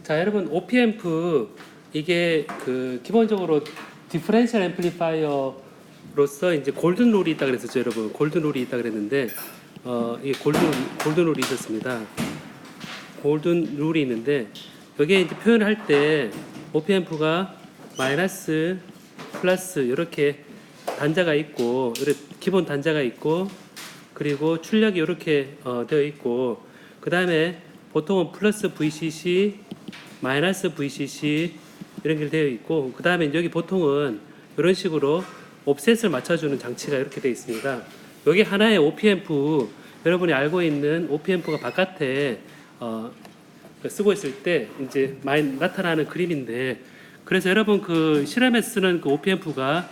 자, 여러분 OP앰프 이게 그 기본적으로 디퍼런셜 앰플리파이어로서 이제 골든 룰이 있다 그랬었죠, 여러분. 골든 룰이 있다 그랬는데 이게 골든 룰이 있었습니다. 골든 룰이 있는데 여기에 이제 표현할 때 OP앰프가 마이너스, 플러스 이렇게 단자가 있고, 기본 단자가 있고, 그리고 출력이 이렇게 되어 있고, 그 다음에 보통은 플러스 VCC, 마이너스 VCC 이런 게 되어 있고, 그 다음에 여기 보통은 이런 식으로 옵셋을 맞춰주는 장치가 이렇게 되어 있습니다. 여기 하나의 OP앰프, 여러분이 알고 있는 OP앰프가 바깥에 쓰고 있을 때 이제 많이 나타나는 그림인데, 그래서 여러분 그 실험에 쓰는 그 OP앰프가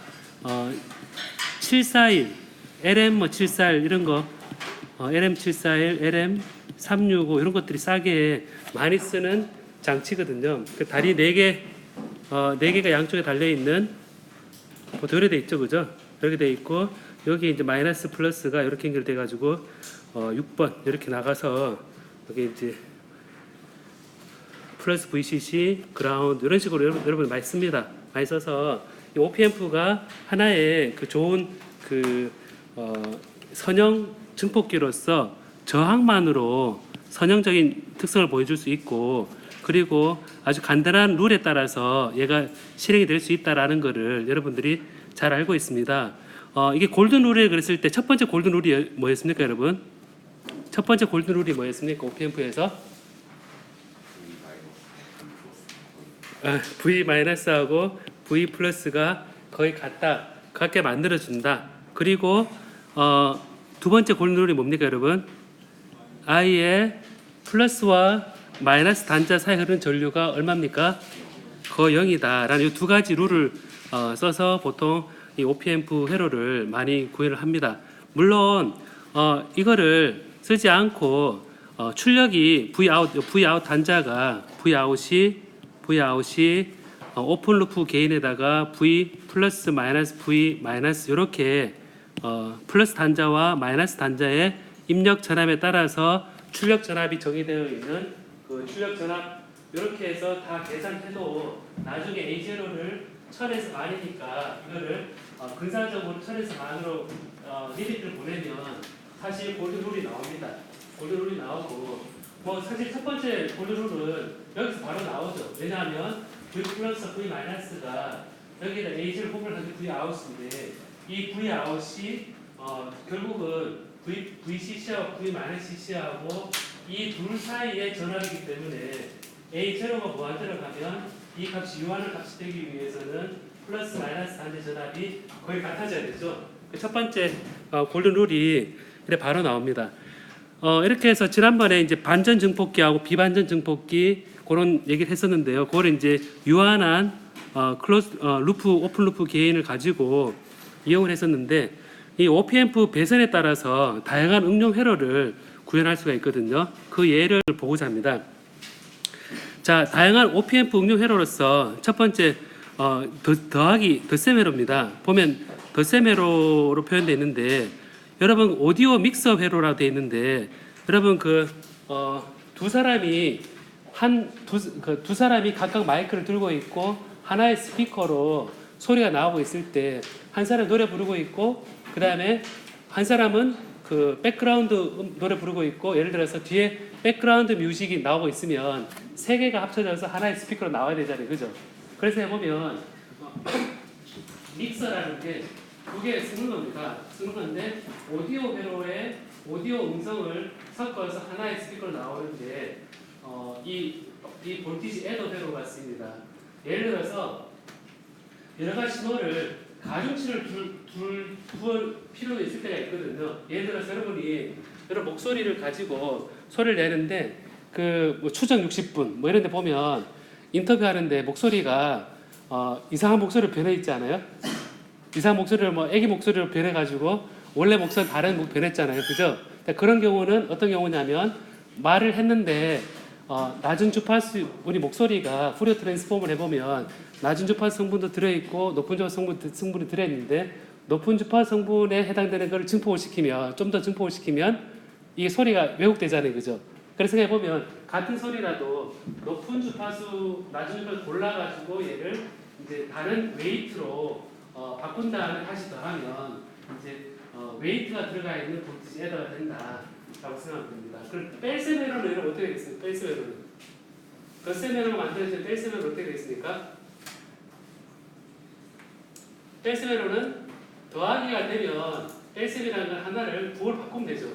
741, LM 741 이런 거, LM 741, LM 365 이런 것들이 싸게 많이 쓰는 장치거든요. 그 다리 4개, 4개가 양쪽에 달려 있는 보통 이렇게 돼 있죠, 그죠? 이렇게 돼 있고 여기 이제 마이너스 플러스가 이렇게 연결돼 가지고 6번 이렇게 나가서 여기 이제 플러스 VCC, 그라운드 이런 식으로 여러분 많이 씁니다. 많이 써서 이 OP앰프가 하나의 그 좋은 그 선형 증폭기로서 저항만으로 선형적인 특성을 보여줄 수 있고, 그리고 아주 간단한 룰에 따라서 얘가 실행이 될 수 있다라는 것을 여러분들이 잘 알고 있습니다. 이게 골든 룰에 그랬을 때 첫 번째 골든 룰이 뭐였습니까, 여러분? 첫 번째 골든 룰이 뭐였습니까, OP앰프에서? V-하고 V+가 거의 같게 만들어준다. 그리고 두 번째 골든 룰이 뭡니까, 여러분? I의 플러스와 마이너스 단자 사이에 흐르는 전류가 얼마입니까? 거의 0이다 라는 이 두 가지 룰을 써서 보통 이 OP앰프 회로를 많이 구현을 합니다. 물론 이거를 쓰지 않고 출력이 Vout 단자가 Vout이 오픈 루프 게인에다가 V 플러스 마이너스 V 마이너스 이렇게 플러스 단자와 마이너스 단자의 입력 전압에 따라서 출력 전압이 정의되어 있는 그 출력 전압 이렇게 해서 다 계산해도 나중에 A0를 1000에서 만이니까 이거를 근사적으로 1000에서 만으로 리미트를 보내면 사실 골든 룰이 나옵니다. 골든 룰이 나오고 뭐 사실 첫 번째 골든 룰은 여기서 바로 나오죠. 왜냐하면 V 플러스 V 마이너스가 여기다 A0 호흡을 하는 V 아웃인데 이 V 아웃이 결국은 VCC하고 V 마이너스 CC하고 이 둘 사이의 전압이기 때문에 A0가 무한대로 가면 이 값이 유한한 값이 되기 위해서는 플러스 마이너스 단자 전압이 거의 같아져야 되죠. 첫 번째 골든 룰이 이렇게 바로 나옵니다. 이렇게 해서 지난번에 이제 반전 증폭기하고 비반전 증폭기 그런 얘기를 했었는데요. 그걸 이제 유한한 오픈 루프 게인을 가지고 이용을 했었는데, 이 OP앰프 배선에 따라서 다양한 응용 회로를 구현할 수가 있거든요. 그 예를 보고자 합니다. 자, 다양한 OP앰프 응용 회로로서 첫 번째 더하기 덧셈 회로입니다. 보면 덧셈 회로로 표현되어 있는데, 여러분 오디오 믹서 회로라고 되어 있는데, 여러분 두 사람이 두 사람이 각각 마이크를 들고 있고 하나의 스피커로 소리가 나오고 있을 때 한 사람이 노래 부르고 있고, 그 다음에 한 사람은 그 백그라운드 노래 부르고 있고, 예를 들어서 뒤에 백그라운드 뮤직이 나오고 있으면 세 개가 합쳐져서 하나의 스피커로 나와야 되잖아요, 그죠? 그래서 해보면 믹서라는 게 두 개 쓰는 겁니다. 쓰는 건데 오디오 회로에 오디오 음성을 섞어서 하나의 스피커로 나오는데 이 볼티지 애더 회로가 쓰입니다. 예를 들어서 여러 가지 신호를 가중치를 둘 필요가 있을 때가 있거든요. 예를 들어서 여러분이 여러 목소리를 가지고 소리를 내는데 뭐 추정 60분 뭐 이런 데 보면 인터뷰하는데 목소리가 이상한 목소리로 변해 있지 않아요? 이상한 목소리를 뭐 애기 목소리로 변해 가지고 원래 목소리 다른 목소리 변했잖아요, 그죠? 그런 경우는 어떤 경우냐면 말을 했는데 낮은 주파수 우리 목소리가 푸리어 트랜스폼을 해보면 낮은 주파수 성분도 들어있고 높은 주파수 성분이 들어있는데 높은 주파수 성분에 해당되는 것을 증폭을 시키면 좀 더 증폭을 시키면 이게 소리가 왜곡되잖아요, 그죠? 그래서 생각해 보면 같은 소리라도 높은 주파수, 낮은 주파수 골라가지고 얘를 이제 다른 웨이트로 바꾼 다음에 다시 더하면 이제 웨이트가 들어가 있는 볼티지 에더가 된다라고 생각하면 됩니다. 그럼 뺄셈에러는 이런 어떻게 되겠습니까? 뺄셈에러는 덧셈에러로 만들어진 뺄셈에러는 어떻게 되겠습니까? 뺄셈에러는 더하기가 되면 뺄셈이라는 건 하나를 부호를 바꾸면 되죠.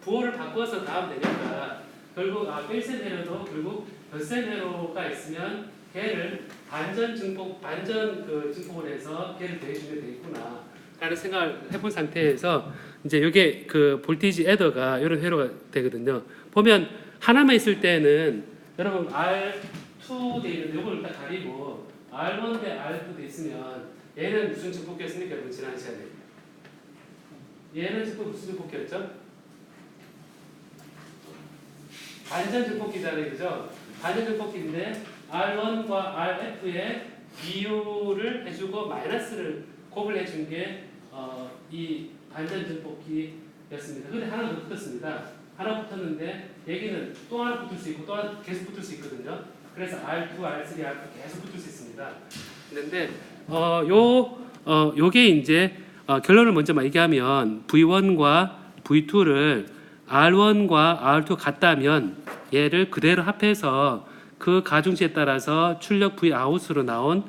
부호를 바꿔서 더하면 되니까 결국 뺄셈에러도 결국 덧셈에러가 있으면 걔를 반전 증폭을 해서 걔를 더해주면 되겠구나 라는 생각을 해본 상태에서 이제 이게 그 볼티지 에더가 이런 회로가 되거든요. 보면 하나만 있을 때는 여러분 R2 돼 있는데 이걸 딱 가리고 R1 대 R2 돼 있으면 얘는 무슨 증폭기였습니까? 여러분 지난 시간에 얘는 무슨 증폭기였죠? 반전 증폭기잖아요, 그죠? 반전 증폭기인데 R1과 RF의 비율을 해주고 마이너스를 곱을 해준 게 이 반전 증폭기였습니다. 근데 하나 더 붙었습니다. 하나 붙었는데 여기는 또 하나 붙을 수 있고 또 하나 계속 붙을 수 있거든요. 그래서 R2, R3, R4 계속 붙을 수 있습니다. 그런데 요게 이제 결론을 먼저 얘기하면 V1과 V2를 R1과 R2 같다면 얘를 그대로 합해서 그 가중치에 따라서 출력 V 아웃으로 나온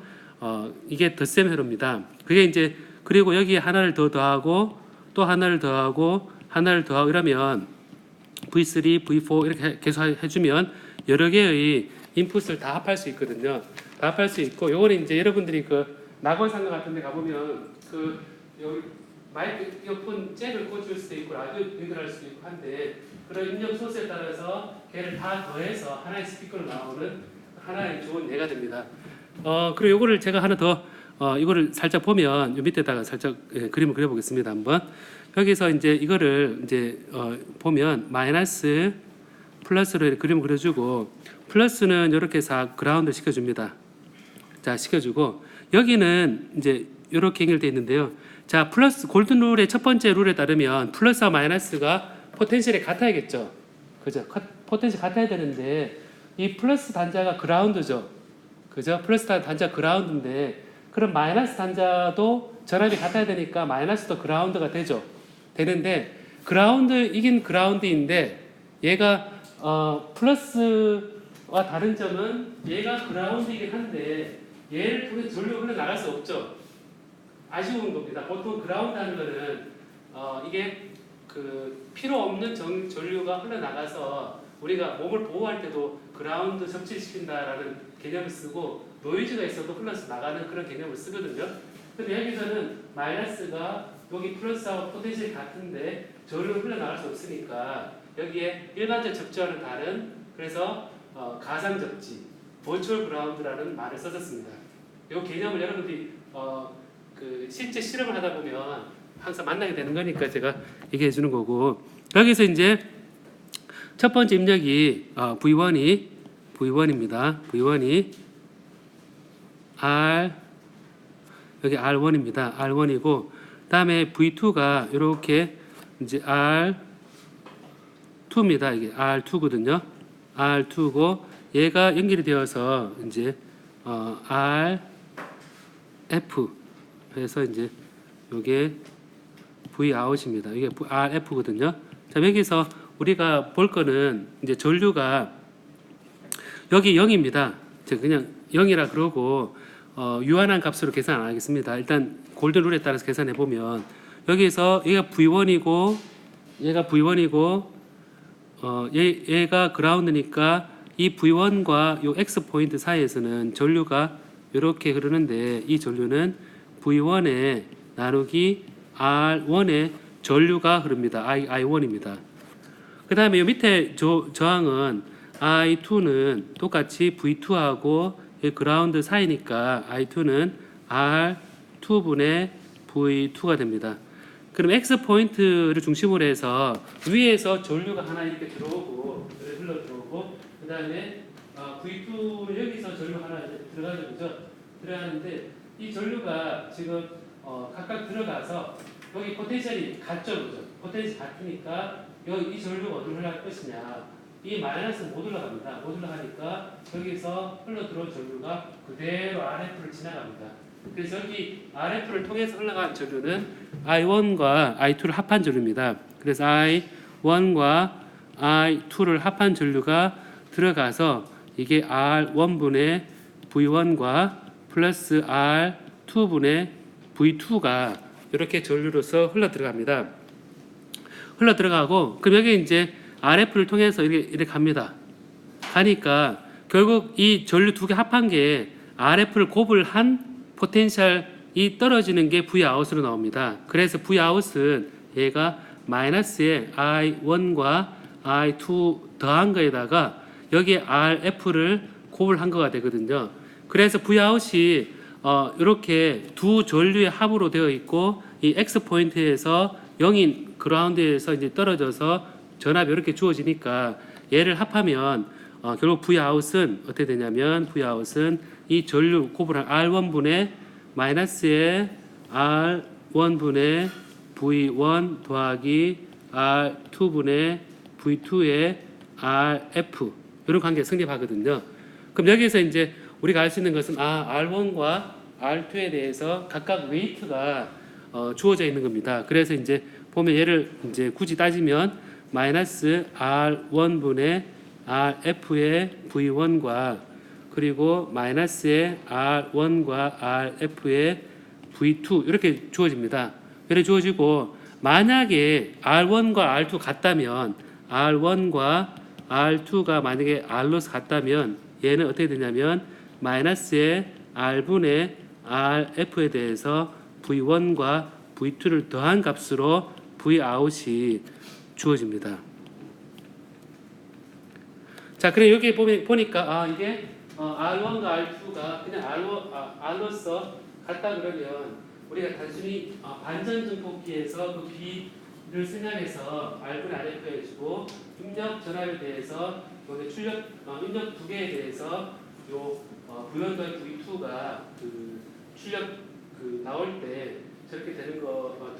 이게 덧셈 회로입니다. 그게 이제 그리고 여기에 하나를 더 더하고 또 하나를 더하고 하나를 더하고 이러면 V3, V4 이렇게 계속 해주면 여러 개의 인풋을 다 합할 수 있거든요. 다 합할 수 있고 요거는 이제 여러분들이 그 낙원상가 같은 데 가보면 그 여기 마이크 이어폰 잭을 꽂을 수도 있고 라디오 연결할 수도 있고 한데 그런 입력 소스에 따라서 걔를 다 더해서 하나의 스피커로 나오는 하나의 좋은 예가 됩니다. 그리고 요거를 제가 하나 더 이거를 살짝 보면 요 밑에다가 살짝 그림을 그려보겠습니다. 한번 여기서 이제 이거를 이제 보면 마이너스 플러스로 이렇게 그림을 그려주고 플러스는 이렇게 해서 그라운드 시켜줍니다. 자 시켜주고 여기는 이제 이렇게 연결되어 있는데요. 자 플러스 골든 룰의 첫 번째 룰에 따르면 플러스와 마이너스가 포텐셜이 같아야겠죠. 그죠? 포텐셜 같아야 되는데 이 플러스 단자가 그라운드죠. 그죠? 플러스 단자 그라운드인데 그럼 마이너스 단자도 전압이 같아야 되니까 마이너스도 그라운드가 되죠. 되는데 이긴 그라운드인데 얘가 플러스와 다른 점은 얘가 그라운드이긴 한데 얘를 통해 전류가 흘러나갈 수 없죠. 아쉬운 겁니다. 보통 그라운드 하는 거는 이게 그 필요 없는 전류가 흘러나가서 우리가 몸을 보호할 때도 그라운드 접질시킨다라는 개념을 쓰고 노이즈가 있어도 흘러서 나가는 그런 개념을 쓰거든요. 근데 여기서는 마이너스가 여기 플러스하고 포텐셜이 같은데 전류가 흘러나갈 수 없으니까 여기에 일반적 접지와는 다른 그래서 가상 접지, 버추얼 그라운드라는 말을 써졌습니다. 이 개념을 여러분들이 그 실제 실험을 하다 보면 항상 만나게 되는 거니까 제가 얘기해 주는 거고 여기서 이제 첫 번째 입력이 V1입니다. V1이 여기 R1입니다. R1이고 다음에 V2가 이렇게 이제 R2입니다. 이게 R2거든요. R2고 얘가 연결이 되어서 이제 RF 해서 이제 요게 V 아웃입니다. 이게 RF거든요. 자, 여기서 우리가 볼 거는 이제 전류가 여기 0입니다. 제가 그냥 0이라 그러고 유한한 값으로 계산 안 하겠습니다. 일단 골든 룰에 따라서 계산해 보면 여기서 얘가 V1이고 얘가 V1이고 얘가 그라운드니까 이 V1과 요 X 포인트 사이에서는 전류가 이렇게 흐르는데 이 전류는 V1에 나누기 R1의 전류가 흐릅니다. I1입니다. 그 다음에 이 밑에 저항은 I2는 똑같이 V2하고 그라운드 사이니까 I2는 R2분의 V2가 됩니다. 그럼 X 포인트를 중심으로 해서 위에서 전류가 하나 이렇게 들어오고 흘러 들어오고 그 다음에 V2는 여기서 전류 하나 들어가죠, 그죠? 들어가는데 이 전류가 지금 각각 들어가서 여기 포텐셜이 같죠, 그죠? 포텐셜이 같으니까 이 전류가 어디로 흘러갈 것이냐? 이 마이너스는 못 올라갑니다. 못 올라가니까 여기서 흘러 들어온 전류가 그대로 RF를 지나갑니다. 그래서 여기 RF를 통해서 흘러간 전류는 I1과 I2를 합한 전류입니다. 그래서 I1과 I2를 합한 전류가 들어가서 이게 R1분의 V1과 플러스 R2분의 V2가 이렇게 전류로서 흘러 들어갑니다. 흘러 들어가고 그럼 여기 이제 RF를 통해서 이렇게 갑니다. 가니까 결국 이 전류 두 개 합한 게 RF를 곱을 한 포텐셜이 떨어지는 게 Vout으로 나옵니다. 그래서 Vout은 얘가 마이너스에 I1과 I2 더한 거에다가 여기에 RF를 곱을 한 거가 되거든요. 그래서 Vout이 이렇게 두 전류의 합으로 되어 있고 이 X 포인트에서 0인 그라운드에서 이제 떨어져서 전압이 이렇게 주어지니까 얘를 합하면 결국 Vout은 어떻게 되냐면 Vout은 이 전류 곱을 한 R1분의 마이너스에 R1분의 V1 더하기 R2분의 V2의 RF 이런 관계가 성립하거든요. 그럼 여기서 이제 우리가 알 수 있는 것은 R1과 R2에 대해서 각각 웨이트가 주어져 있는 겁니다. 그래서 이제 보면 얘를 이제 굳이 따지면 마이너스 R1분의 RF의 V1과 그리고 마이너스의 R1과 RF의 V2 이렇게 주어집니다. 이렇게 주어지고 만약에 R1과 R2 같다면 R1과 R2가 만약에 R로서 같다면 얘는 어떻게 되냐면 마이너스의 R분의 RF에 대해서 V1과 V2를 더한 값으로 Vout이 주어집니다. 자, 그래 여기 보니까 이게 R1과 R2가 그냥 R로서 같다 그러면 우리가 단순히 반전 증폭기에서 그 B를 생각해서 R분의 RF 해주고 입력 전압에 대해서 출력 입력 두 개에 대해서 요 V1과 V2가 그 출력 그 나올 때 저렇게 되는 거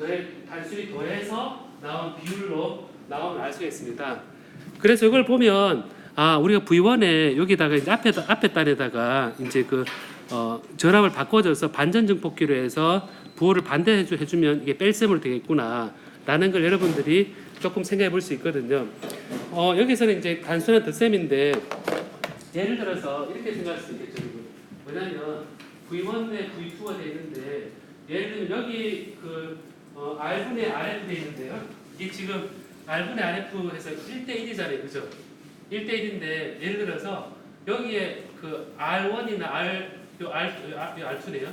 단순히 더해서 나온 비율로 나오면 알 수가 있습니다. 그래서 이걸 보면 우리가 V1에 여기다가 이제 앞에 단에다가 이제 그 전압을 바꿔줘서 반전 증폭기로 해서 부호를 반대해주면 이게 뺄셈으로 되겠구나라는 걸 여러분들이 조금 생각해 볼 수 있거든요. 여기서는 이제 단순한 덧셈인데 예를 들어서 이렇게 생각할 수 있겠죠. 왜냐하면 V1에 V2가 되어 있는데 예를 들면 여기 그 R분의 RF 되어 있는데요. 이게 지금 R분의 RF 해서 1대1이잖아요. 그죠? 1대1인데 예를 들어서 여기에 그 R1이나 R2네요.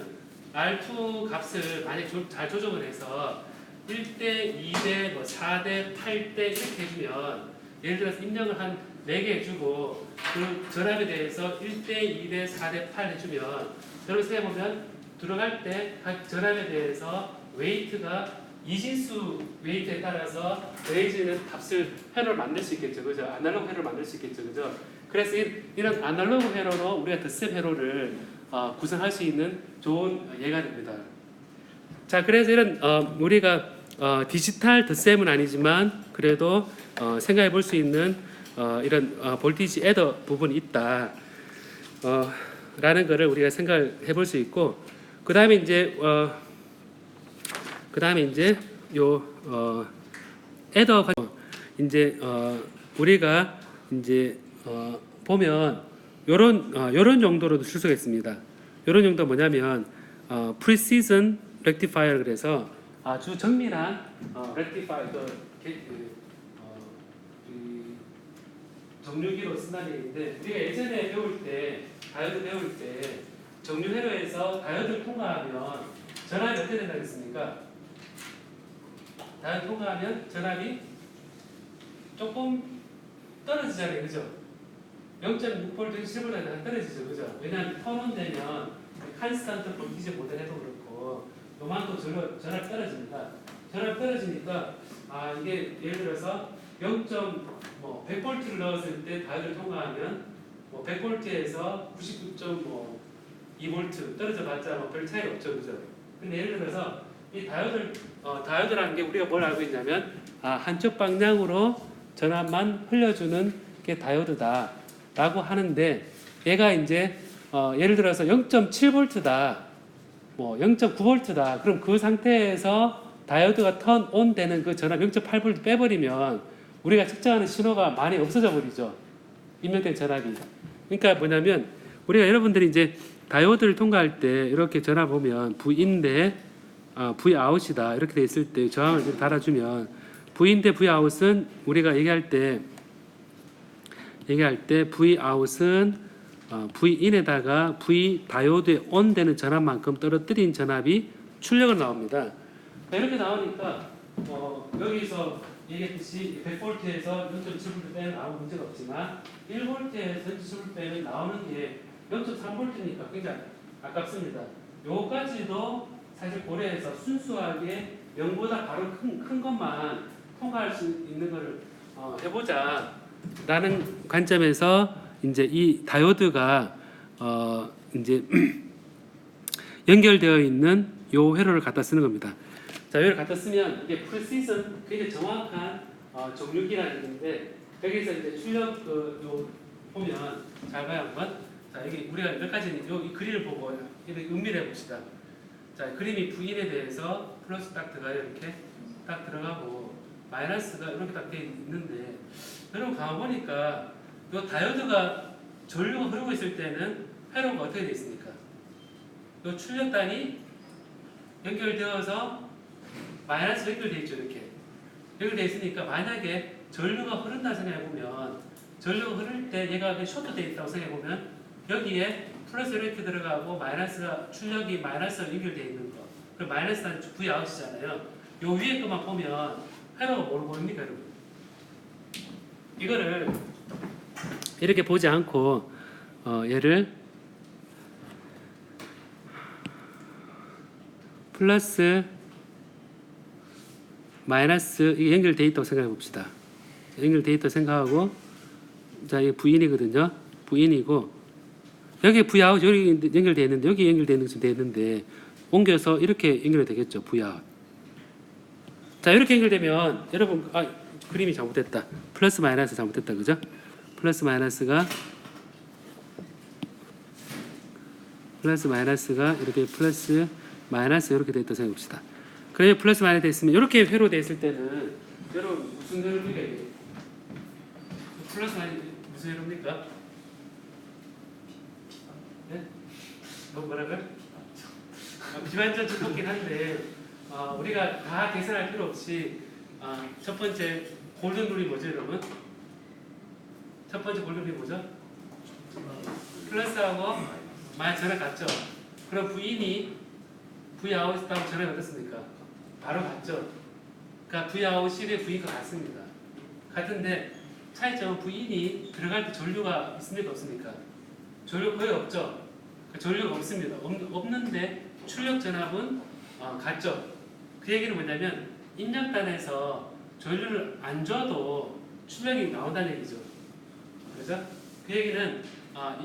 R2 값을 만약 잘 조정을 해서 1대 2대 뭐 4대 8대 이렇게 해주면 예를 들어서 입력을 한 4개 해주고 그 전압에 대해서 1대 2대 4대 8 해주면 여러분 생각해보면 들어갈 때 각 전압에 대해서 웨이트가 이진수 웨이트에 따라서 레이즈는 값을 회로를 만들 수 있겠죠. 그죠? 아날로그 회로를 만들 수 있겠죠. 그죠? 그래서 이런 아날로그 회로로 우리가 덧셈 회로를 구성할 수 있는 좋은 예가 됩니다. 자, 그래서 이런 우리가 디지털 덧셈은 아니지만 그래도 생각해 볼 수 있는 이런 볼티지 애더 부분이 있다. 라는 거를 우리가 생각해 볼 수 있고 그다음에 이제 요 애더 이제 우리가 이제 보면 요런 정도로도 쓸 수가 있습니다. 요런 정도 뭐냐면 precision rectifier 그래서 아주 정밀한 rectifier 정류기로 쓴다는 얘기인데 우리가 예전에 배울 때 다이오드 배울 때 정류 회로에서 다이오드를 통과하면 전압이 어떻게 된다고 했습니까? 다이오드 통과하면 전압이 조금 떨어지잖아요. 그죠? 0.6V, 7V보다 떨어지죠. 그죠? 왜냐하면 턴온 되면 컨스탄트 볼티지 모델 해도 그렇고 요만큼 전압이 떨어집니다. 전압이 떨어지니까 이게 예를 들어서 100V를 넣었을 때 다이오드를 통과하면 100V에서 99.2V 떨어져 봤자 별 차이 없죠. 그죠? 근데 예를 들어서 이 다이오드라는 게 우리가 뭘 알고 있냐면 한쪽 방향으로 전압만 흘려주는 게 다이오드다라고 하는데 얘가 이제 예를 들어서 0.7V다, 뭐 0.9V다. 그럼 그 상태에서 다이오드가 턴 온 되는 그 전압 0.8V 빼버리면 우리가 측정하는 신호가 많이 없어져 버리죠. 입력된 전압이. 그러니까 뭐냐면 우리가 여러분들이 이제 다이오드를 통과할 때 이렇게 전압 보면 V인데 Vout이다 이렇게 돼 있을 때 저항을 이렇게 달아주면 V인데 Vout은 우리가 얘기할 때 Vout은 Vin에다가 V 다이오드에 온 되는 전압만큼 떨어뜨린 전압이 출력으로 나옵니다. 이렇게 나오니까 여기서 얘기했듯이 100V에서 0.7V 빼면 아무 문제가 없지만 1V에서 0.7V 빼면 나오는 게 0.3V니까 굉장히 아깝습니다. 요까지도 사실 고려해서 순수하게 0보다 바로 큰 것만 통과할 수 있는 것을 해보자 라는 관점에서 이제 이 다이오드가 이제 연결되어 있는 요 회로를 갖다 쓰는 겁니다. 자, 여기를 갖다 쓰면 이게 프리시즌 굉장히 정확한 정육이라는 얘기인데 여기서 이제 출력 요 보면 잘 봐요 한번. 자, 여기 우리가 몇 가지 이 그림을 보고 이렇게 음미해 봅시다. 자, 그림이 V인에 대해서 플러스 딱 들어가요. 이렇게 딱 들어가고 마이너스가 이렇게 딱 돼 있는데 여러분 가보니까 이 다이오드가 전류가 흐르고 있을 때는 회로가 어떻게 되어 있습니까? 이 출력단이 연결되어서 마이너스 연결되어 있죠. 이렇게 연결되어 있으니까 만약에 전류가 흐른다 생각해보면 전류가 흐를 때 얘가 쇼트되어 있다고 생각해보면 여기에 플러스 이렇게 들어가고 마이너스가 출력이 마이너스로 연결되어 있는 거 그리고 마이너스는 Vout이잖아요. 요 위에 것만 보면 회로가 모릅니까 여러분? 이거를 이렇게 보지 않고 얘를 플러스 마이너스 이게 연결돼 있다고 생각해 봅시다. 연결돼 있다고 생각하고 자 이게 V인이거든요. V인이고 여기 Vout 여기 연결돼 있는데 여기 연결돼 있는 것이 되는데 옮겨서 이렇게 연결이 되겠죠. Vout. 자 이렇게 연결되면 여러분 그림이 잘못됐다. 플러스 마이너스 잘못됐다. 그죠? 플러스 마이너스가 이렇게 플러스 마이너스 이렇게 돼 있다고 생각해 봅시다. 그래서 플러스 마이너스 돼 있으면 이렇게 회로 돼 있을 때는 여러분 무슨 회로입니까 이게? 플러스 마이너스 무슨 회로입니까? 네? 뭐라고요? 비반전 두껍긴 한데 우리가 다 계산할 필요 없이 첫 번째 골든 룰이 뭐죠 여러분? 첫 번째 골든 룰이 뭐죠? 플러스하고 마이너스 전압 같죠? 그럼 V인이 Vout하고 전압이 어떻습니까? 바로 같죠? 그러니까 Vout이 V인과 같습니다. 같은데 차이점은 V인이 들어갈 때 전류가 있습니까? 없습니까? 전류 거의 없죠? 전류가 없습니다. 없는데 출력 전압은 같죠? 그 얘기는 뭐냐면 입력단에서 전류를 안 줘도 출력이 나온다는 얘기죠. 그죠? 그 얘기는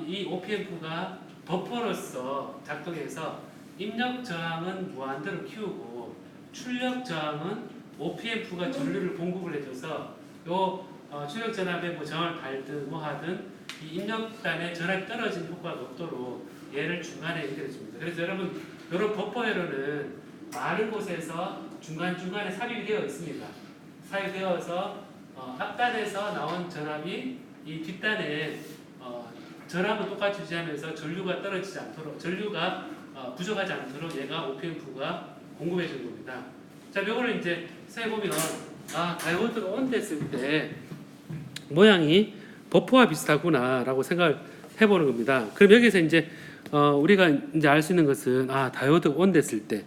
이 OPM프가 버퍼로서 작동해서 입력 저항은 무한대로 키우고 출력 저항은 OPM프가 전류를 공급을 해줘서 요 출력 전압에 뭐 저항을 달든 뭐 하든 이 입력단에 전압이 떨어진 효과가 없도록 얘를 중간에 연결해 줍니다. 그래서 여러분 이런 버퍼 회로는 많은 곳에서 중간중간에 삽입이 되어 있습니다. 삽입되어서 앞단에서 나온 전압이 이 뒷단에 전압은 똑같이 유지하면서 전류가 떨어지지 않도록 전류가 부족하지 않도록 얘가 OPM프가 공급해 주는 겁니다. 자, 이거를 이제 세보면 다이오드가 온 됐을 때 모양이 버퍼와 비슷하구나라고 생각을 해보는 겁니다. 그럼 여기서 이제 우리가 이제 알 수 있는 것은 다이오드가 온 됐을 때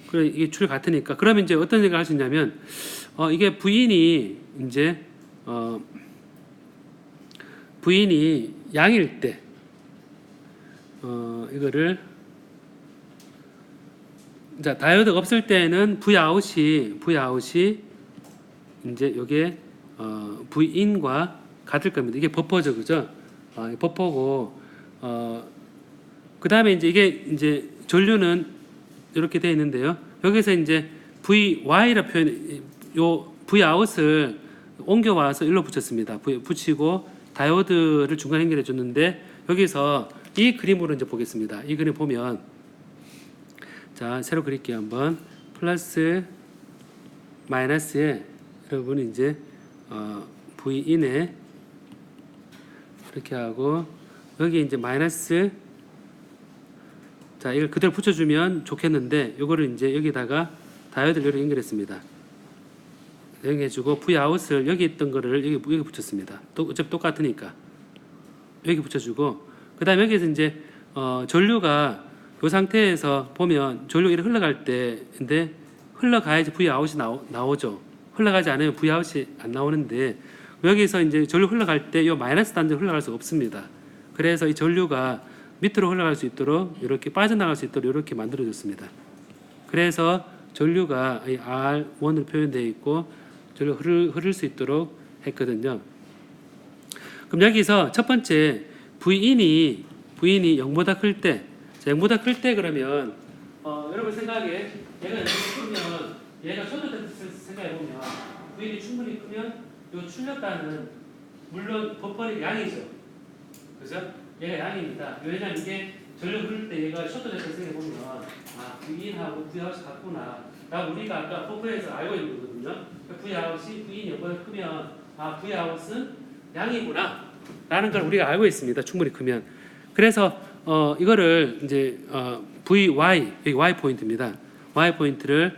그래 이게 출 같으니까 그러면 이제 어떤 생각을 할 수 있냐면 이게 V인이 이제 V인이 양일 때 이거를 자 다이오드가 없을 때는 Vout이 이제 요게 V인과 같을 겁니다. 이게 버퍼죠, 그죠? 버퍼고 그 다음에 이제 이게 이제 전류는 이렇게 되어 있는데요. 여기서 이제 VY라 표현, 요 Vout을 옮겨와서 일로 붙였습니다. 붙이고 다이오드를 중간 연결해 줬는데 여기서 이 그림으로 이제 보겠습니다. 이 그림 보면 자 새로 그릴게요. 한번 플러스 마이너스에 여러분 이제 V인에 이렇게 하고 여기 이제 마이너스 자 이걸 그대로 붙여주면 좋겠는데 요거를 이제 여기다가 다이오드를 여기 연결했습니다. 연결해주고 Vout을 여기 있던 거를 여기 붙였습니다. 또 어차피 똑같으니까 여기 붙여주고 그 다음에 여기서 이제 전류가 이 상태에서 보면 전류 이렇게 흘러갈 때인데 흘러가야지 Vout이 나오죠. 흘러가지 않으면 Vout이 안 나오는데 여기서 이제 전류 흘러갈 때 이 마이너스 단자로 흘러갈 수 없습니다. 그래서 이 전류가 밑으로 흘러갈 수 있도록 이렇게 빠져나갈 수 있도록 이렇게 만들어졌습니다. 그래서 전류가 이 R1으로 표현되어 있고 전류 흐를 수 있도록 했거든요. 그럼 여기서 첫 번째 V인이 0보다 클 때, 0보다 클 때 그러면 여러분 생각에 얘가 이렇게 크면 얘가 쇼트 생각해 보면 V인이 충분히 크면 이 출력단은 물론 버퍼의 양이죠. 그죠? 얘가 양입니다. 왜냐면 이게 전류 흐를 때 얘가 쇼트 생각해 보면 V인하고 Vout이 같구나. 우리가 아까 버퍼에서 알고 있는 거거든요. Vout이 0보다 크면 Vout은 양이구나. 라는 걸 우리가 알고 있습니다. 충분히 크면. 그래서 이거를 이제 VY 여기 Y 포인트입니다. Y 포인트를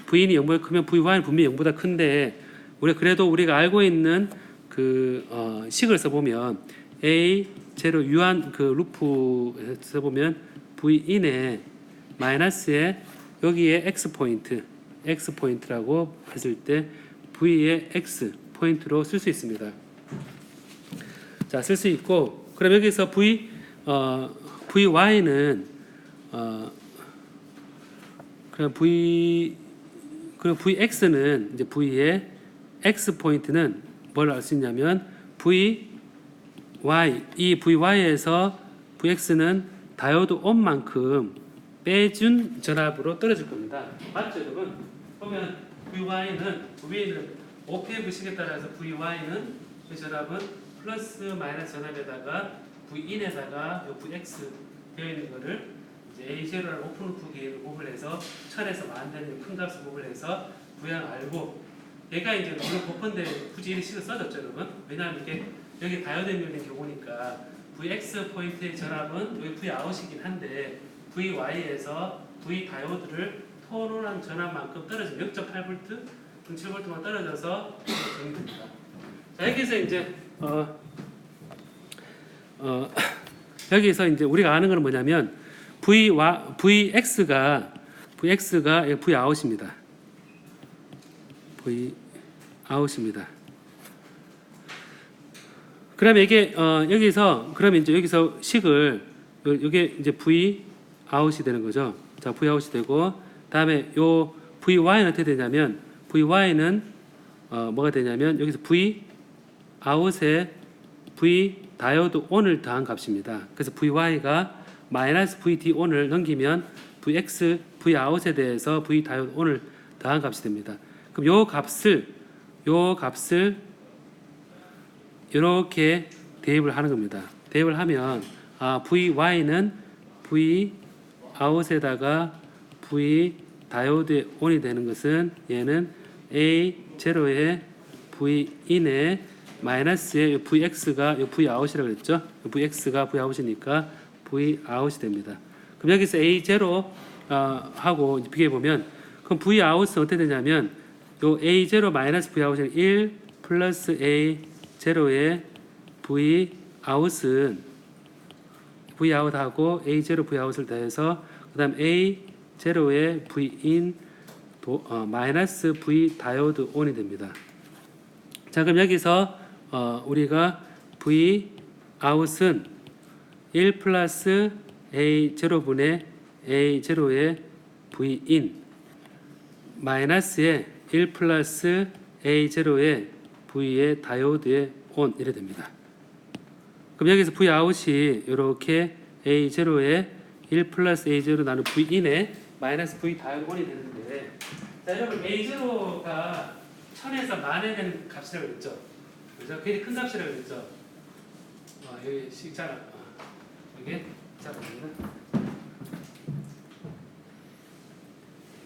V인이 0보다 크면 VY는 분명히 0보다 큰데 우리가 알고 있는 그 식을 써보면 A 제로 유한 그 루프 써보면 V인의 마이너스에 여기에 X 포인트라고 했을 때 V의 X 포인트로 쓸 수 있습니다. 자, 쓸 수 있고 그럼 여기서 VY는 그럼 VX는 이제 V의 X 포인트는 뭘 알 수 있냐면 이 VY에서 VX는 다이오드 온만큼 빼준 전압으로 떨어질 겁니다. 맞죠, 여러분? 보면 VY는 OPF 식에 따라서 VY는 그 전압은 플러스 마이너스 전압에다가 V인에다가 VX 되어 있는 거를 이제 A0라는 오픈루프 기회를 구분해서 1000에서 만되는 큰 값을 구분해서 V양 알고 얘가 이제 물론 버퍼인데 굳이 이 식을 써줬죠, 여러분. 왜냐하면 이게 여기 다이오드 연결된 경우니까 VX 포인트의 전압은 여기 Vout이긴 한데 VY에서 V 다이오드를 토론한 전압만큼 떨어진 0.8V, 0.7V만 떨어져서 정리됩니다. 자, 여기서 이제 여기서 이제 우리가 아는 건 뭐냐면 VX가 Vout입니다. Vout입니다. 그러면 이게 여기서 그러면 이제 여기서 식을 이게 이제 Vout이 되는 거죠. 자, Vout이 되고 다음에 요 VY는 어떻게 되냐면 VY는 뭐가 되냐면 여기서 Vout에 V 다이오드 온을 더한 값입니다. 그래서 VY가 마이너스 VD 온을 넘기면 VX Vout에 대해서 V 다이오드 온을 더한 값이 됩니다. 그럼 요 값을 이렇게 대입을 하는 겁니다. 대입을 하면 VY는 Vout에다가 V 다이오드의 온이 되는 것은 얘는 A0의 V인의 마이너스의 VX가 Vout이라고 그랬죠. VX가 Vout이니까 Vout이 됩니다. 그럼 여기서 A0 하고 비교해 보면 그럼 Vout은 어떻게 되냐면 요 A0 마이너스 Vout은 1 플러스 A0의 Vout은 Vout하고 A0 Vout을 더해서 그다음 A0의 V인 마이너스 V 다이오드 온이 됩니다. 자, 그럼 여기서 우리가 Vout은 1 플러스 A0분의 A0의 V인 마이너스의 1 플러스 A0의 V의 다이오드의 온 이래 됩니다. 그럼 여기서 Vout이 이렇게 A0의 1 플러스 A0 나누 V인의 마이너스 V 다이오드 온이 되는데 자, 여러분 A0가 1000에서 만에 되는 값이라고 그랬죠. 그래서 굉장히 큰 값이라고 그랬죠. 여기 식자라 이게 자랍니다.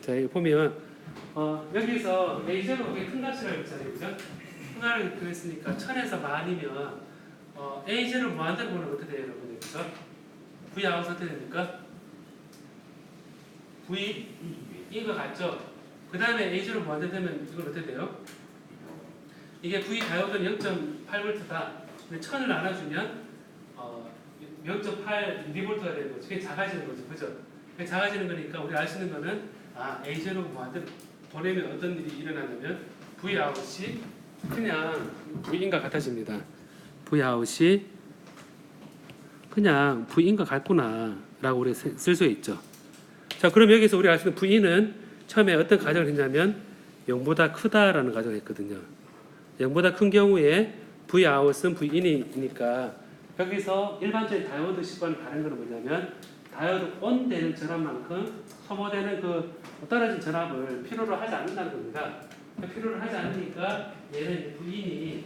자, 여기 보면 여기서 A0가 굉장히 큰 값이라고 했잖아요, 그죠? 큰 값을 그랬으니까 1000에서 만이면 A0을 무한대로 보면 어떻게 돼요, 여러분들? 그죠? V 아웃 어떻게 됩니까? V 이거 같죠? 그 다음에 A0을 무한대로 되면 이건 어떻게 돼요? 이게 V 다이오드는 0.8V다. 근데 1000을 나눠주면 0.8 미리볼트가 되는 거죠. 그게 작아지는 거죠. 그죠? 그게 작아지는 거니까 우리 알 수 있는 거는 A0 무한대로 보내면 어떤 일이 일어나냐면 V 아웃이 그냥 V인과 같아집니다. V 아웃이 그냥 V인과 같구나 라고 우리가 쓸 수 있죠. 자, 그럼 여기서 우리가 알 수 있는 V는 처음에 어떤 가정을 했냐면 0보다 크다라는 가정을 했거든요. 0보다 큰 경우에 V 아웃은 V 인이니까 여기서 일반적인 다이오드 식과는 다른 건 뭐냐면 다이오드 온 되는 전압만큼 소모되는 그 떨어진 전압을 필요로 하지 않는다는 겁니다. 필요로 하지 않으니까 얘는 V 인이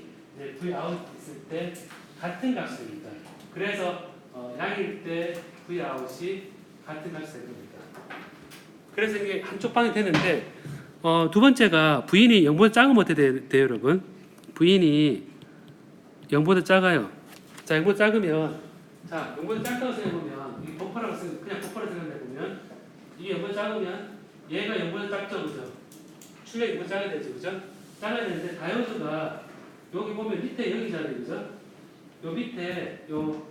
V 아웃 있을 때 같은 값입니다. 그래서 양일 때 V 아웃이 같은 값이 될 겁니다. 그래서 이게 한쪽 방이 되는데 두 번째가 V인이 0보다 작으면 어떻게 돼요, 여러분? V인이 0보다 작아요. 자, 0보다 작으면, 자, 0보다 작다고 생각해보면, 이게 버퍼라고 그냥 버퍼라고 생각해보면, 이게 0보다 작으면, 얘가 0보다 작죠, 그죠? 출력이 0보다 작아야 되죠, 그죠? 작아야 되는데, 다이오드가, 여기 보면 밑에 여기잖아요, 그죠? 요 밑에, 요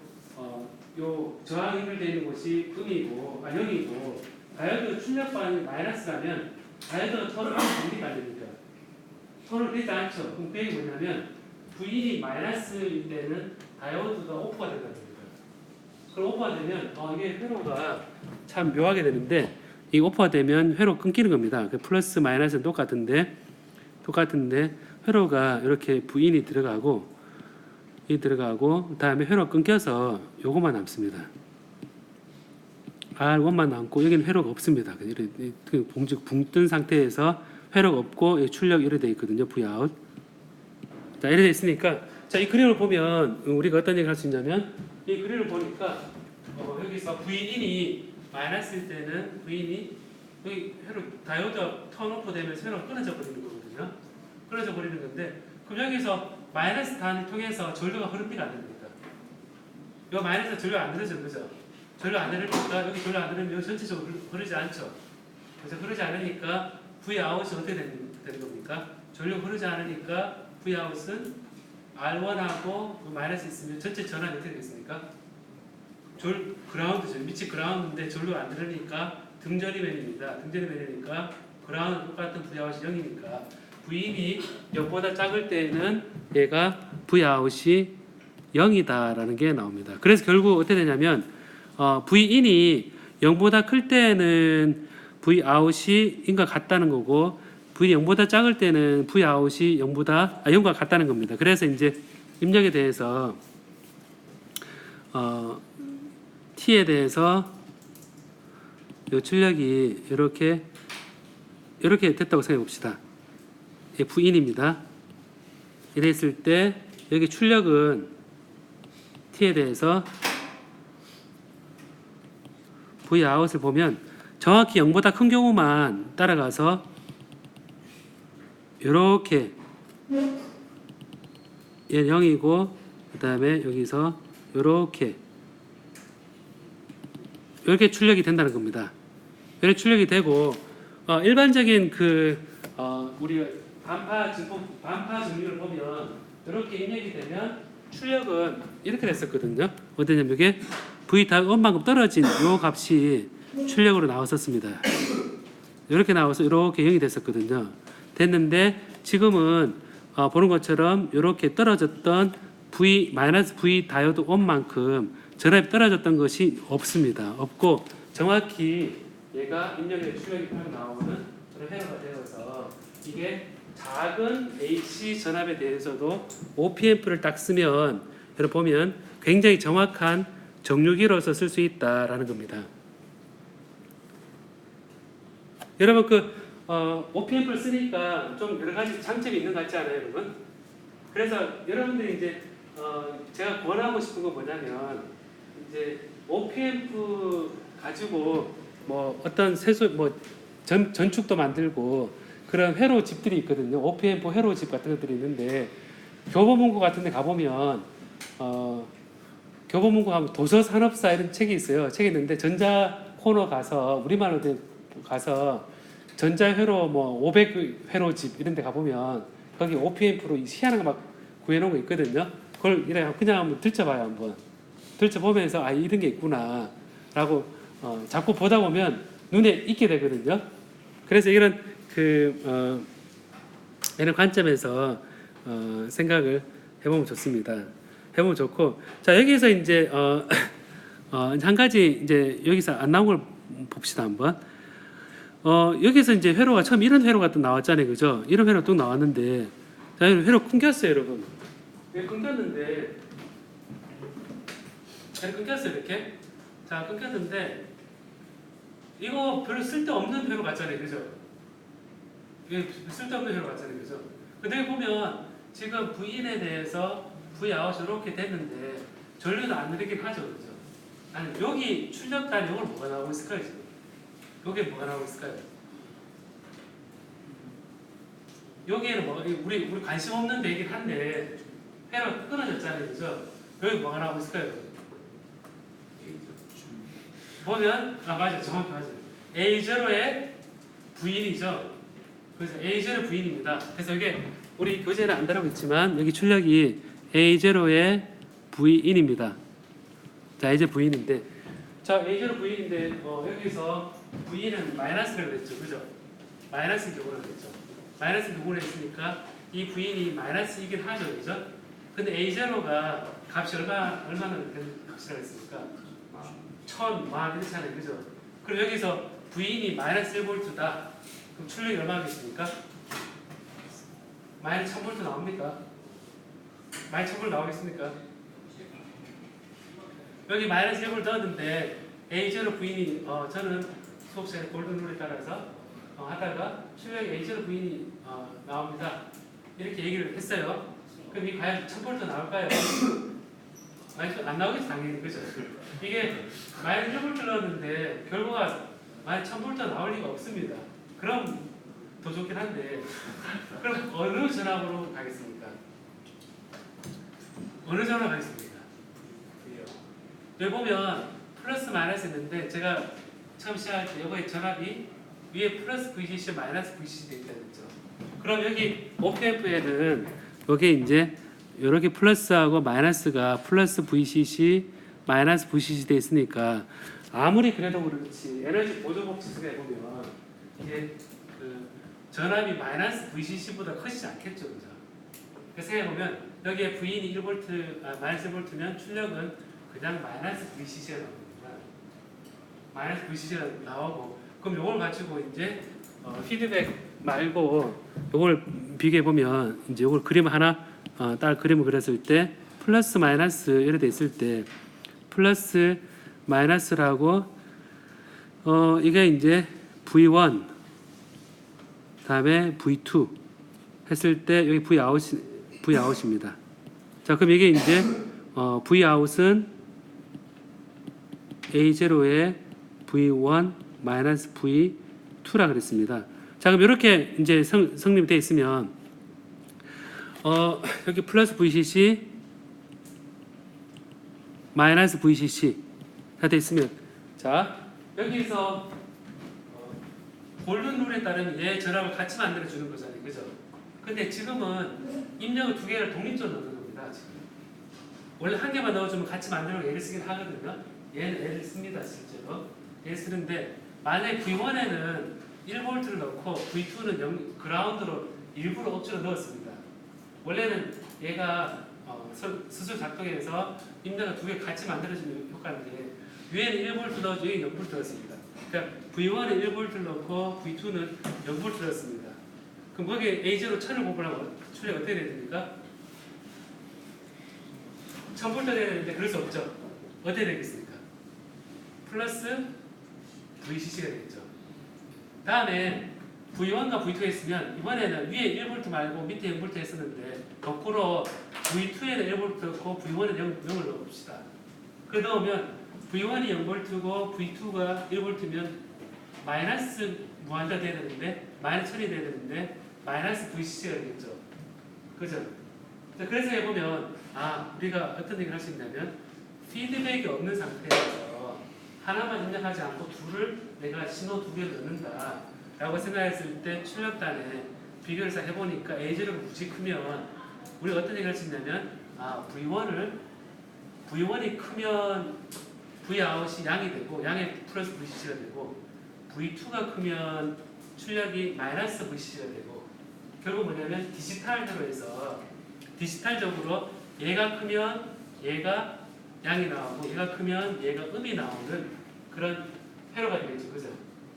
저항 연결되어 있는 곳이 음이고, 0이고, 다이오드 출력 반응이 마이너스라면, 다이오드가 톤을 정리가 안 됩니다. 톤을 되지 않죠. 그럼 그 얘기 뭐냐면, V인이 마이너스일 때는 다이오드가 오프가 된다는 겁니다. 그럼 오프가 되면 이게 회로가 참 묘하게 되는데 이 오프가 되면 회로 끊기는 겁니다. 그 플러스 마이너스는 똑같은데 회로가 이렇게 V인이 들어가고 그다음에 회로 끊겨서 요것만 남습니다. R1만 남고 여기는 회로가 없습니다. 붕 뜬 상태에서 회로가 없고 출력 이렇게 되어 있거든요. V 아웃. 자, 이렇게 있으니까 자, 이 그림을 보면 우리가 어떤 얘기를 할 수 있냐면 이 그림을 보니까 여기서 V인이 마이너스일 때는 V인이 여기 회로 다이오드가 턴오프 되면서 회로가 끊어져 버리는 거거든요. 끊어져 버리는 건데 그럼 여기서 마이너스 단을 통해서 전류가 흐름비가 안 됩니다. 이 마이너스 전류가 안 흐르죠, 그죠? 전류 안 흐르니까 여기 전류 안 흐르면 여기 전체적으로 흐르지 않죠. 그래서 흐르지 않으니까 V 아웃이 어떻게 되는 겁니까? 전류 흐르지 않으니까 V 아웃은 R1하고 마이너스 있으면 전체 전압이 어떻게 되겠습니까? 그라운드죠. 밑이 그라운드인데 전류가 안 흐르니까 등전이면입니다. 등전이면이니까 그라운드 똑같은 V 아웃이 0이니까 V인이 0보다 작을 때는 얘가 V 아웃이 0이다라는 게 나옵니다. 그래서 결국 어떻게 되냐면 V인이 0보다 클 때는 V 아웃이 인과 같다는 거고 V이 0보다 작을 때는 V 아웃이 0과 같다는 겁니다. 그래서 이제 입력에 대해서 T에 대해서 이 출력이 이렇게 됐다고 생각해 봅시다. V인입니다. 이래 있을 때 여기 출력은 T에 대해서 V 아웃을 보면 정확히 0보다 큰 경우만 따라가서 이렇게 얘는 0이고 그 다음에 여기서 이렇게 출력이 된다는 겁니다. 이렇게 출력이 되고 일반적인 우리 반파 정리를 보면 이렇게 입력이 되면 출력은 이렇게 됐었거든요. 어디냐면 이게 V 다 원만큼 떨어진 요 값이 출력으로 나왔었습니다. 이렇게 나와서 이렇게 0이 됐었거든요. 됐는데 지금은 보는 것처럼 이렇게 떨어졌던 마이너스 V 다이오드 온만큼 전압이 떨어졌던 것이 없습니다. 없고 정확히 얘가 입력의 출력이 나오는 그런 회로가 되어서 이게 작은 H 전압에 대해서도 OPM프를 딱 쓰면 여러분 보면 굉장히 정확한 정류기로서 쓸 수 있다라는 겁니다. 여러분 OPM을 쓰니까 좀 여러 가지 장점이 있는 것 같지 않아요, 여러분? 그래서 여러분들이 이제 제가 권하고 싶은 건 뭐냐면 이제 OPM프 가지고 뭐 어떤 세수 뭐 전축도 만들고 그런 회로 집들이 있거든요. OPM프 회로 집 같은 것들이 있는데 교보문고 같은 데 가보면 교보문고 가면 도서산업사 이런 책이 있어요. 책이 있는데 전자 코너 가서 우리말로 된 가서 전자회로 뭐 500회로 집 이런 데 가보면 거기 OPM프로 희한한 거 막 구해놓은 거 있거든요. 그걸 그냥 한번 들춰봐요. 한번 들춰보면서 아 이런 게 있구나 라고 자꾸 보다 보면 눈에 익게 되거든요. 그래서 이런 이런 관점에서 생각을 해보면 좋습니다. 해보면 좋고 자 여기서 이제 한 가지 이제 여기서 안 나온 걸 봅시다 한번. 여기서 이제 회로가 처음 이런 회로가 또 나왔잖아요, 그죠? 이런 회로 또 나왔는데 자 회로 끊겼어요, 여러분. 왜 끊겼는데? 끊겼어요 이렇게. 자 끊겼는데 이거 별로 쓸데없는 회로 같잖아요, 그죠? 이게 쓸데없는 회로 같잖아요, 그죠? 근데 여기 보면 지금 V인에 대해서 V아웃이 이렇게 됐는데 전류는 안 느리긴 하죠, 그죠? 아니 여기 출력단 이걸 뭐가 나오고 있을까요, 지금? 여기에 뭐가 나오고 있을까요? 여기에는 뭐 우리 관심 없는 데이긴 한데 회로 끊어졌잖아요, 그죠? 여기 뭐가 나오고 있을까요? 보면 맞아, 정확히 맞아요. A0의 부인이죠. 그래서 A0 부인입니다. 그래서 이게 우리 교재는 안 다루고 있지만 여기 출력이 A0의 부인입니다. 자 이제 부인인데 자 A0 부인인데 여기서 부인은 마이너스를 그랬죠, 그죠? 마이너스 경우를 그랬죠. 마이너스 경우를 했으니까 이 부인이 마이너스이긴 하죠, 그죠? 근데 A0가 값이 얼마나 된 값이라고 했습니까? 1000와 그렇잖아요, 그죠? 그럼 여기서 V인이 마이너스 1V다. 그럼 출력이 얼마겠습니까? 마이너스 1000V 나옵니까? 마이너스 1000V 나오겠습니까? 여기 마이너스 1V 넣었는데 A0 V인이 저는 수업 시간에 골든룰에 따라서 하다가 출력이 A0 V인이 나옵니다. 이렇게 얘기를 했어요. 그럼 이 과연 1000V 나올까요? 안 나오겠죠, 당연히, 그죠? 이게 마이너스 1V를 넣었는데 결과가 마이너스 1000V 나올 리가 없습니다. 그럼 더 좋긴 한데 그럼 어느 전압으로 가겠습니까? 어느 전압으로 가겠습니까? 여기 보면 플러스 마이너스 있는데 제가 처음 시작할 때 이거의 전압이 위에 플러스 VCC 마이너스 VCC 돼 있다고 했죠. 그럼 여기 OPF에는 여기 이제 이렇게 플러스하고 마이너스가 플러스 VCC 마이너스 VCC 돼 있으니까 아무리 그래도 그렇지 에너지 보조법 지수에 보면 이게 전압이 마이너스 VCC보다 커지지 않겠죠, 그죠? 그래서 생각해보면 여기에 V인이 1V, 마이너스 1V면 출력은 그냥 마이너스 VCC가 나옵니다. 마이너스 VCC가 나오고 그럼 이걸 가지고 이제 피드백 말고 이걸 비교해보면 이제 이걸 그림 하나 딱 그림을 그렸을 때 플러스 마이너스 이렇게 돼 있을 때 플러스 마이너스라고 이게 이제 V1 다음에 V2 했을 때 여기 Vout입니다. 자 그럼 이게 이제 Vout은 A0의 V1 마이너스 V2라 그랬습니다. 자 그럼 이렇게 이제 성립되어 있으면 여기 플러스 VCC 마이너스 VCC가 되어 있으면 자 여기서 골든 룰에 따르면 얘 전압을 같이 만들어 주는 거잖아요, 그죠? 근데 지금은 입력을 두 개를 독립적으로 넣는 겁니다. 지금 원래 한 개만 넣어주면 같이 만들려고 얘를 쓰긴 하거든요. 얘는 얘를 씁니다, 실제로. 얘를 쓰는데 만약에 V1에는 1V를 넣고 V2는 그라운드로 일부러 억지로 넣었습니다. 원래는 얘가 스스로 작동해서 입력을 두 개 같이 만들어주는 효과인데 위에는 1V 넣어주고 여기 0V 넣었습니다. 그러니까 V1에 1V를 넣고 V2는 0V 넣었습니다. 그럼 거기에 A0 1000을 곱하면 출력이 어떻게 됩니까? 1000V 돼야 되는데 그럴 수 없죠. 어떻게 되겠습니까? 플러스 VCC가 되겠죠. 다음에 V1과 V2 했으면 이번에는 위에 1V 말고 밑에 0V 했었는데 거꾸로 V2에는 1V 넣고 V1에 0을 넣어봅시다. 그 넣으면 V1이 0V고 V2가 1V면 마이너스 무한대가 돼야 되는데 마이너스 1000이 돼야 되는데 마이너스 VCC가 되겠죠. 그죠? 그래서 해보면 우리가 어떤 얘기를 할 수 있냐면 피드백이 없는 상태에서 하나만 입력하지 않고 둘을 내가 신호 두 개를 넣는다 라고 생각했을 때 출력단에 비교를 해보니까 A0가 무지 크면 우리가 어떤 얘기를 할 수 있냐면 V1이 크면 Vout이 양이 되고 양의 플러스 VCC가 되고 V2가 크면 출력이 마이너스 VCC가 되고 결국 뭐냐면 디지털로 해서 디지털적으로 얘가 크면 얘가 양이 나오고 얘가 크면 얘가 음이 나오는 그런 회로가 되겠죠. 그죠?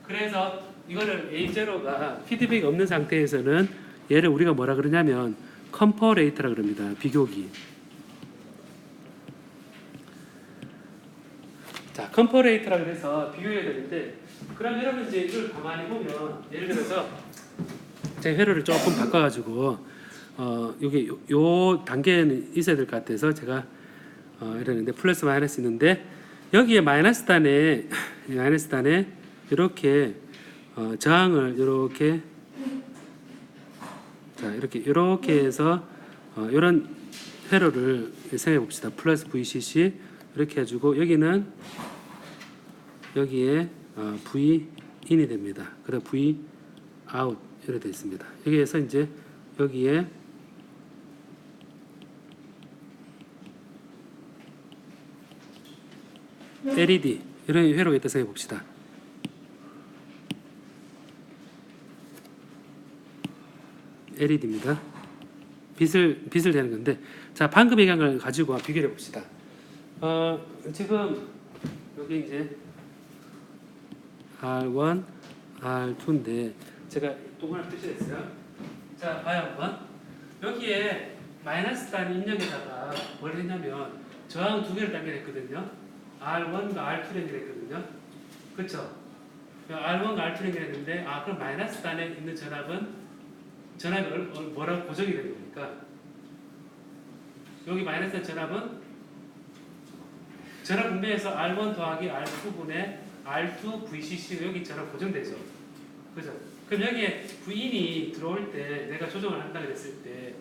그래서 이거를 A0가 피드백이 없는 상태에서는 얘를 우리가 뭐라 그러냐면 컴퍼레이터라 그럽니다. 비교기. 자, 컴퍼레이터라 그래서 비교해야 되는데 그럼 여러분 이제 이걸 가만히 보면 예를 들어서 제 회로를 조금 바꿔가지고 여기 요 단계는 있어야 될 것 같아서 제가 이러는데 플러스 마이너스 있는데 여기에 마이너스 단에 이렇게 저항을 이렇게 자 이렇게 해서 이런 회로를 생각해 봅시다. 플러스 VCC 이렇게 해주고 여기는 여기에 V 인이 됩니다. 그다음 V 아웃 이렇게 되어 있습니다. 여기에서 이제 여기에 LED 이런 회로가 있다 생각해 봅시다. LED입니다. 빛을 되는 건데, 자 방금 얘기한 걸 가지고 비교해 봅시다. 지금 여기 이제 R1, R2인데 제가 동그란 표시를 했어요. 자 봐요 한번. 여기에 마이너스 단 입력에다가 뭘 했냐면 저항 두 개를 단계했거든요. R1과 R2를 연결했거든요. 그렇죠? R1과 R2를 연결했는데 그럼 마이너스 단에 있는 전압이 뭐라고 고정이 되는 겁니까? 여기 마이너스 단 전압은 전압 분배에서 R1 더하기 R2분의 R2 VCC 여기 전압 고정되죠. 그죠? 그럼 여기에 V인이 들어올 때 내가 조정을 한다 그랬을 때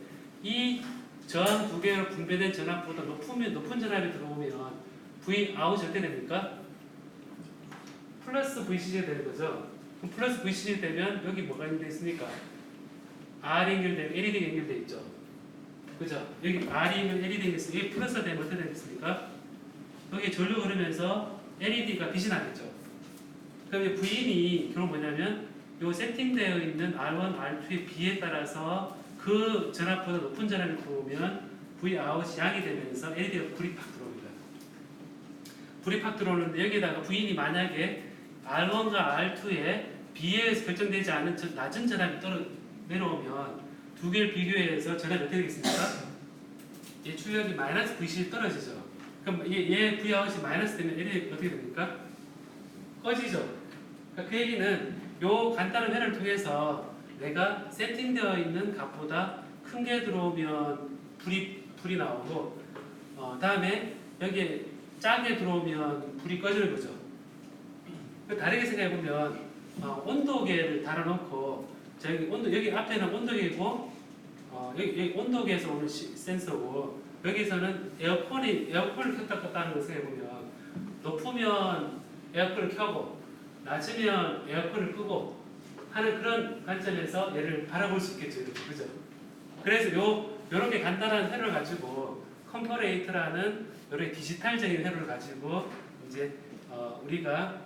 이 저항 두 개로 분배된 전압보다 높은 전압이 들어오면 V 아웃이 어떻게 됩니까? 플러스 VCC가 되는 거죠. 그럼 플러스 VCC 되면 여기 뭐가 연결되어 있습니까? R 연결되고 LED 연결되어 있죠. 그죠? 여기 R이 연결 LED 연결되어 있으면 여기 플러스가 되면 어떻게 되겠습니까? 여기 전류 흐르면서 LED가 빛이 나겠죠. 그럼 V인이 결국 뭐냐면 요 세팅되어 있는 R1, R2의 B에 따라서 그 전압보다 높은 전압이 들어오면 V 아웃이 양이 되면서 LED가 불이 팍 들어옵니다. 불이 팍 들어오는데 여기에다가 V인이 만약에 R1과 R2에 B에 결정되지 않은 낮은 전압이 내려오면 두 개를 비교해서 전압이 어떻게 되겠습니까? 얘 출력이 마이너스 VC 떨어지죠. 그럼 얘 V 아웃이 마이너스 되면 LED 어떻게 됩니까? 꺼지죠. 그러니까 그 얘기는 요 간단한 회를 통해서 내가 세팅되어 있는 값보다 큰 게 들어오면 불이 나오고 다음에 여기에 작게 들어오면 불이 꺼지는 거죠. 다르게 생각해 보면 온도계를 달아놓고 여기 앞에는 온도계고 여기 온도계에서 오는 센서고 여기서는 에어컨을 켰다 껐다 하는 걸 생각해 보면 높으면 에어컨을 켜고 낮으면 에어컨을 끄고 하는 그런 관점에서 얘를 바라볼 수 있겠죠. 그죠? 그래서 요렇게 간단한 회로를 가지고 컴퍼레이터라는 이런 디지털적인 회로를 가지고 이제 우리가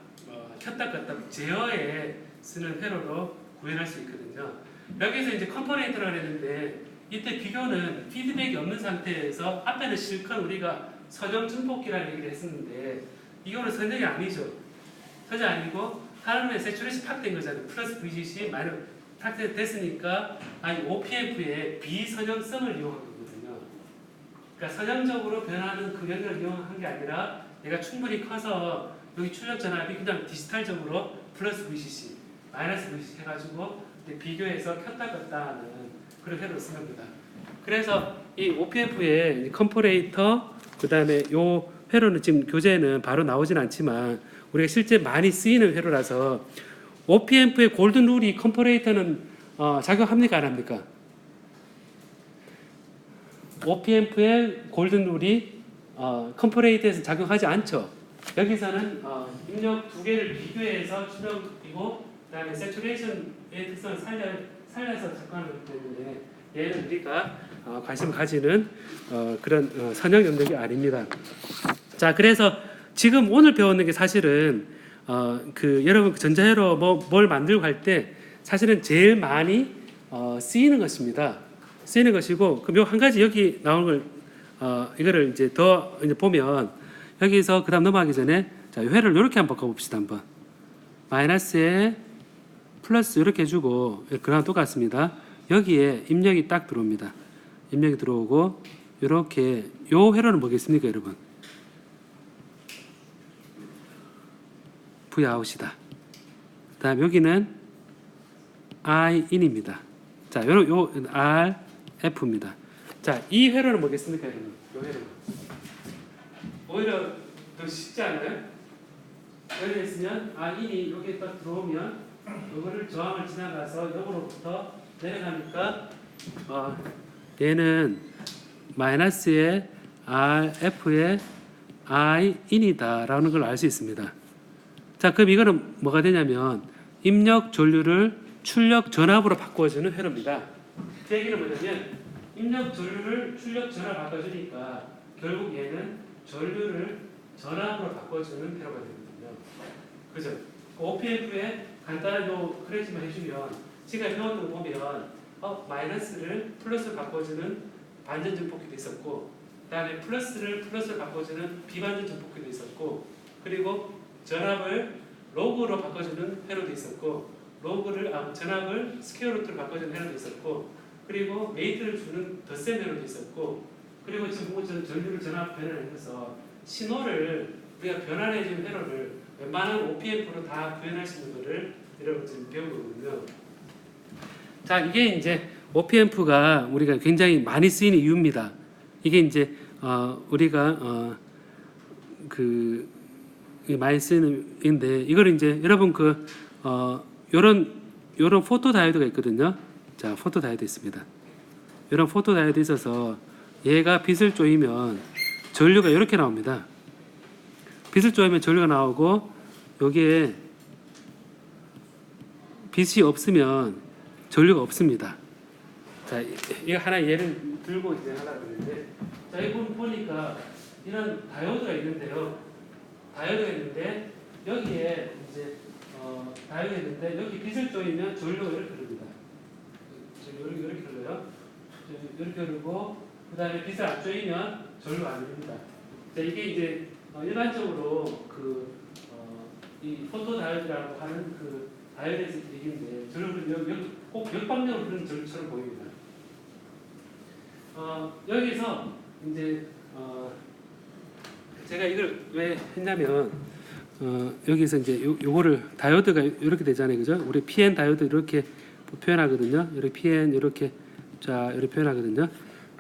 켰다 껐다 제어에 쓰는 회로로 구현할 수 있거든요. 여기서 이제 컴퍼레이터라고 했는데 이때 비교는 피드백이 없는 상태에서 앞에는 실컷 우리가 선형 증폭기라는 얘기를 했었는데 이거는 선형이 아니죠. 선형이 아니고 하나의 세츄레이션 팍 된 거잖아요. 플러스 VCC 마이너스 팍 됐으니까 OPF의 비선형성을 이용한 거거든요. 그러니까 선형적으로 변하는 그 연결을 이용한 게 아니라 얘가 충분히 커서 여기 출력 전압이 그냥 디지털적으로 플러스 VCC, 마이너스 VCC 해가지고 비교해서 켰다 껐다 하는 그런 회로를 쓴 겁니다. 그래서 이 OPF의 컴퍼레이터 그다음에 요 회로는 지금 교재에는 바로 나오진 않지만 우리가 실제 많이 쓰이는 회로라서 OPF의 골든 룰이 컴퍼레이터는 작용합니까 안 합니까? OPF의 골든 룰이 컴퍼레이터에서 작용하지 않죠. 여기서는 입력 두 개를 비교해서 출력이고 그다음에 세츄레이션의 특성을 살려서 작용하는 거기 때문에 얘는 우리가 관심을 가지는 그런 선형 영역이 아닙니다. 자, 그래서 지금 오늘 배우는 게 사실은 여러분 전자회로 뭘 만들고 할 때 사실은 제일 많이 쓰이는 것입니다. 쓰이는 것이고 그럼 요 한 가지 여기 나오는 걸 이거를 이제 더 이제 보면 여기서 그다음 넘어가기 전에 자, 회를 이렇게 한번 바꿔봅시다. 한번 마이너스에 플러스 이렇게 해주고 그랑 똑같습니다. 여기에 입력이 딱 들어옵니다. 입력이 들어오고 이렇게 요 회로는 뭐겠습니까, 여러분? Vout이다. 그다음 여기는 In입니다. 자, 요 RF입니다. 자, 이 회로는 뭐겠습니까, 여러분? 요 회로. 오히려 더 쉽지 않아요? 여기 있으면 In이 여기 딱 들어오면 이거를 저항을 지나가서 여기로부터 내려가니까 얘는 마이너스의 RF의 In이다라는 걸 알 수 있습니다. 자, 그럼 이거는 뭐가 되냐면 입력 전류를 출력 전압으로 바꿔주는 회로입니다. 그 얘기는 뭐냐면 입력 전류를 출력 전압 바꿔주니까 결국 얘는 전류를 전압으로 바꿔주는 회로가 되거든요. 그죠? OPF에 간단한 요 크레지만 해주면 지금 배웠던 거 보면 마이너스를 플러스로 바꿔주는 반전 증폭기도 있었고 그다음에 플러스를 플러스로 바꿔주는 비반전 증폭기도 있었고 그리고 전압을 로그로 바꿔주는 회로도 있었고 전압을 스퀘어 루트로 바꿔주는 회로도 있었고 그리고 메이트를 주는 덧셈 회로도 있었고 그리고 지금 전류를 전압 변환해서 신호를 우리가 변환해주는 회로를 웬만한 OPF로 다 구현할 수 있는 거를 여러분 지금 배우거든요. 자, 이게 이제 OPF가 우리가 굉장히 많이 쓰이는 이유입니다. 이게 이제 우리가 많이 쓰는 인데 이걸 이제 여러분 요런 포토 다이오드가 있거든요. 자, 포토 다이오드 있습니다. 이런 포토 다이오드 있어서 얘가 빛을 쪼이면 전류가 이렇게 나옵니다. 빛을 쪼이면 전류가 나오고 여기에 빛이 없으면 전류가 없습니다. 자, 이거 하나 예를 들고 이제 하려고 했는데 자, 이거 보니까 이런 다이오드가 있는데요. 다이오드가 있는데 여기에 이제 다이오드가 있는데 여기 빛을 쪼이면 전류가 이렇게 흐릅니다. 이렇게 흘러요. 이렇게 흐르고 그 다음에 빛을 안 쪼이면 전류가 안 흐릅니다. 자, 이게 이제 일반적으로 이 포토 다이오드라고 하는 그 다이오드에서 얘기인데 전류를 꼭 역방향으로 흐르는 전류처럼 보입니다. 여기서 이제 제가 이걸 왜 했냐면 여기서 이제 요거를 다이오드가 이렇게 되잖아요, 그죠? 우리 PN 다이오드 이렇게 표현하거든요. 이렇게 PN 이렇게 이렇게 표현하거든요.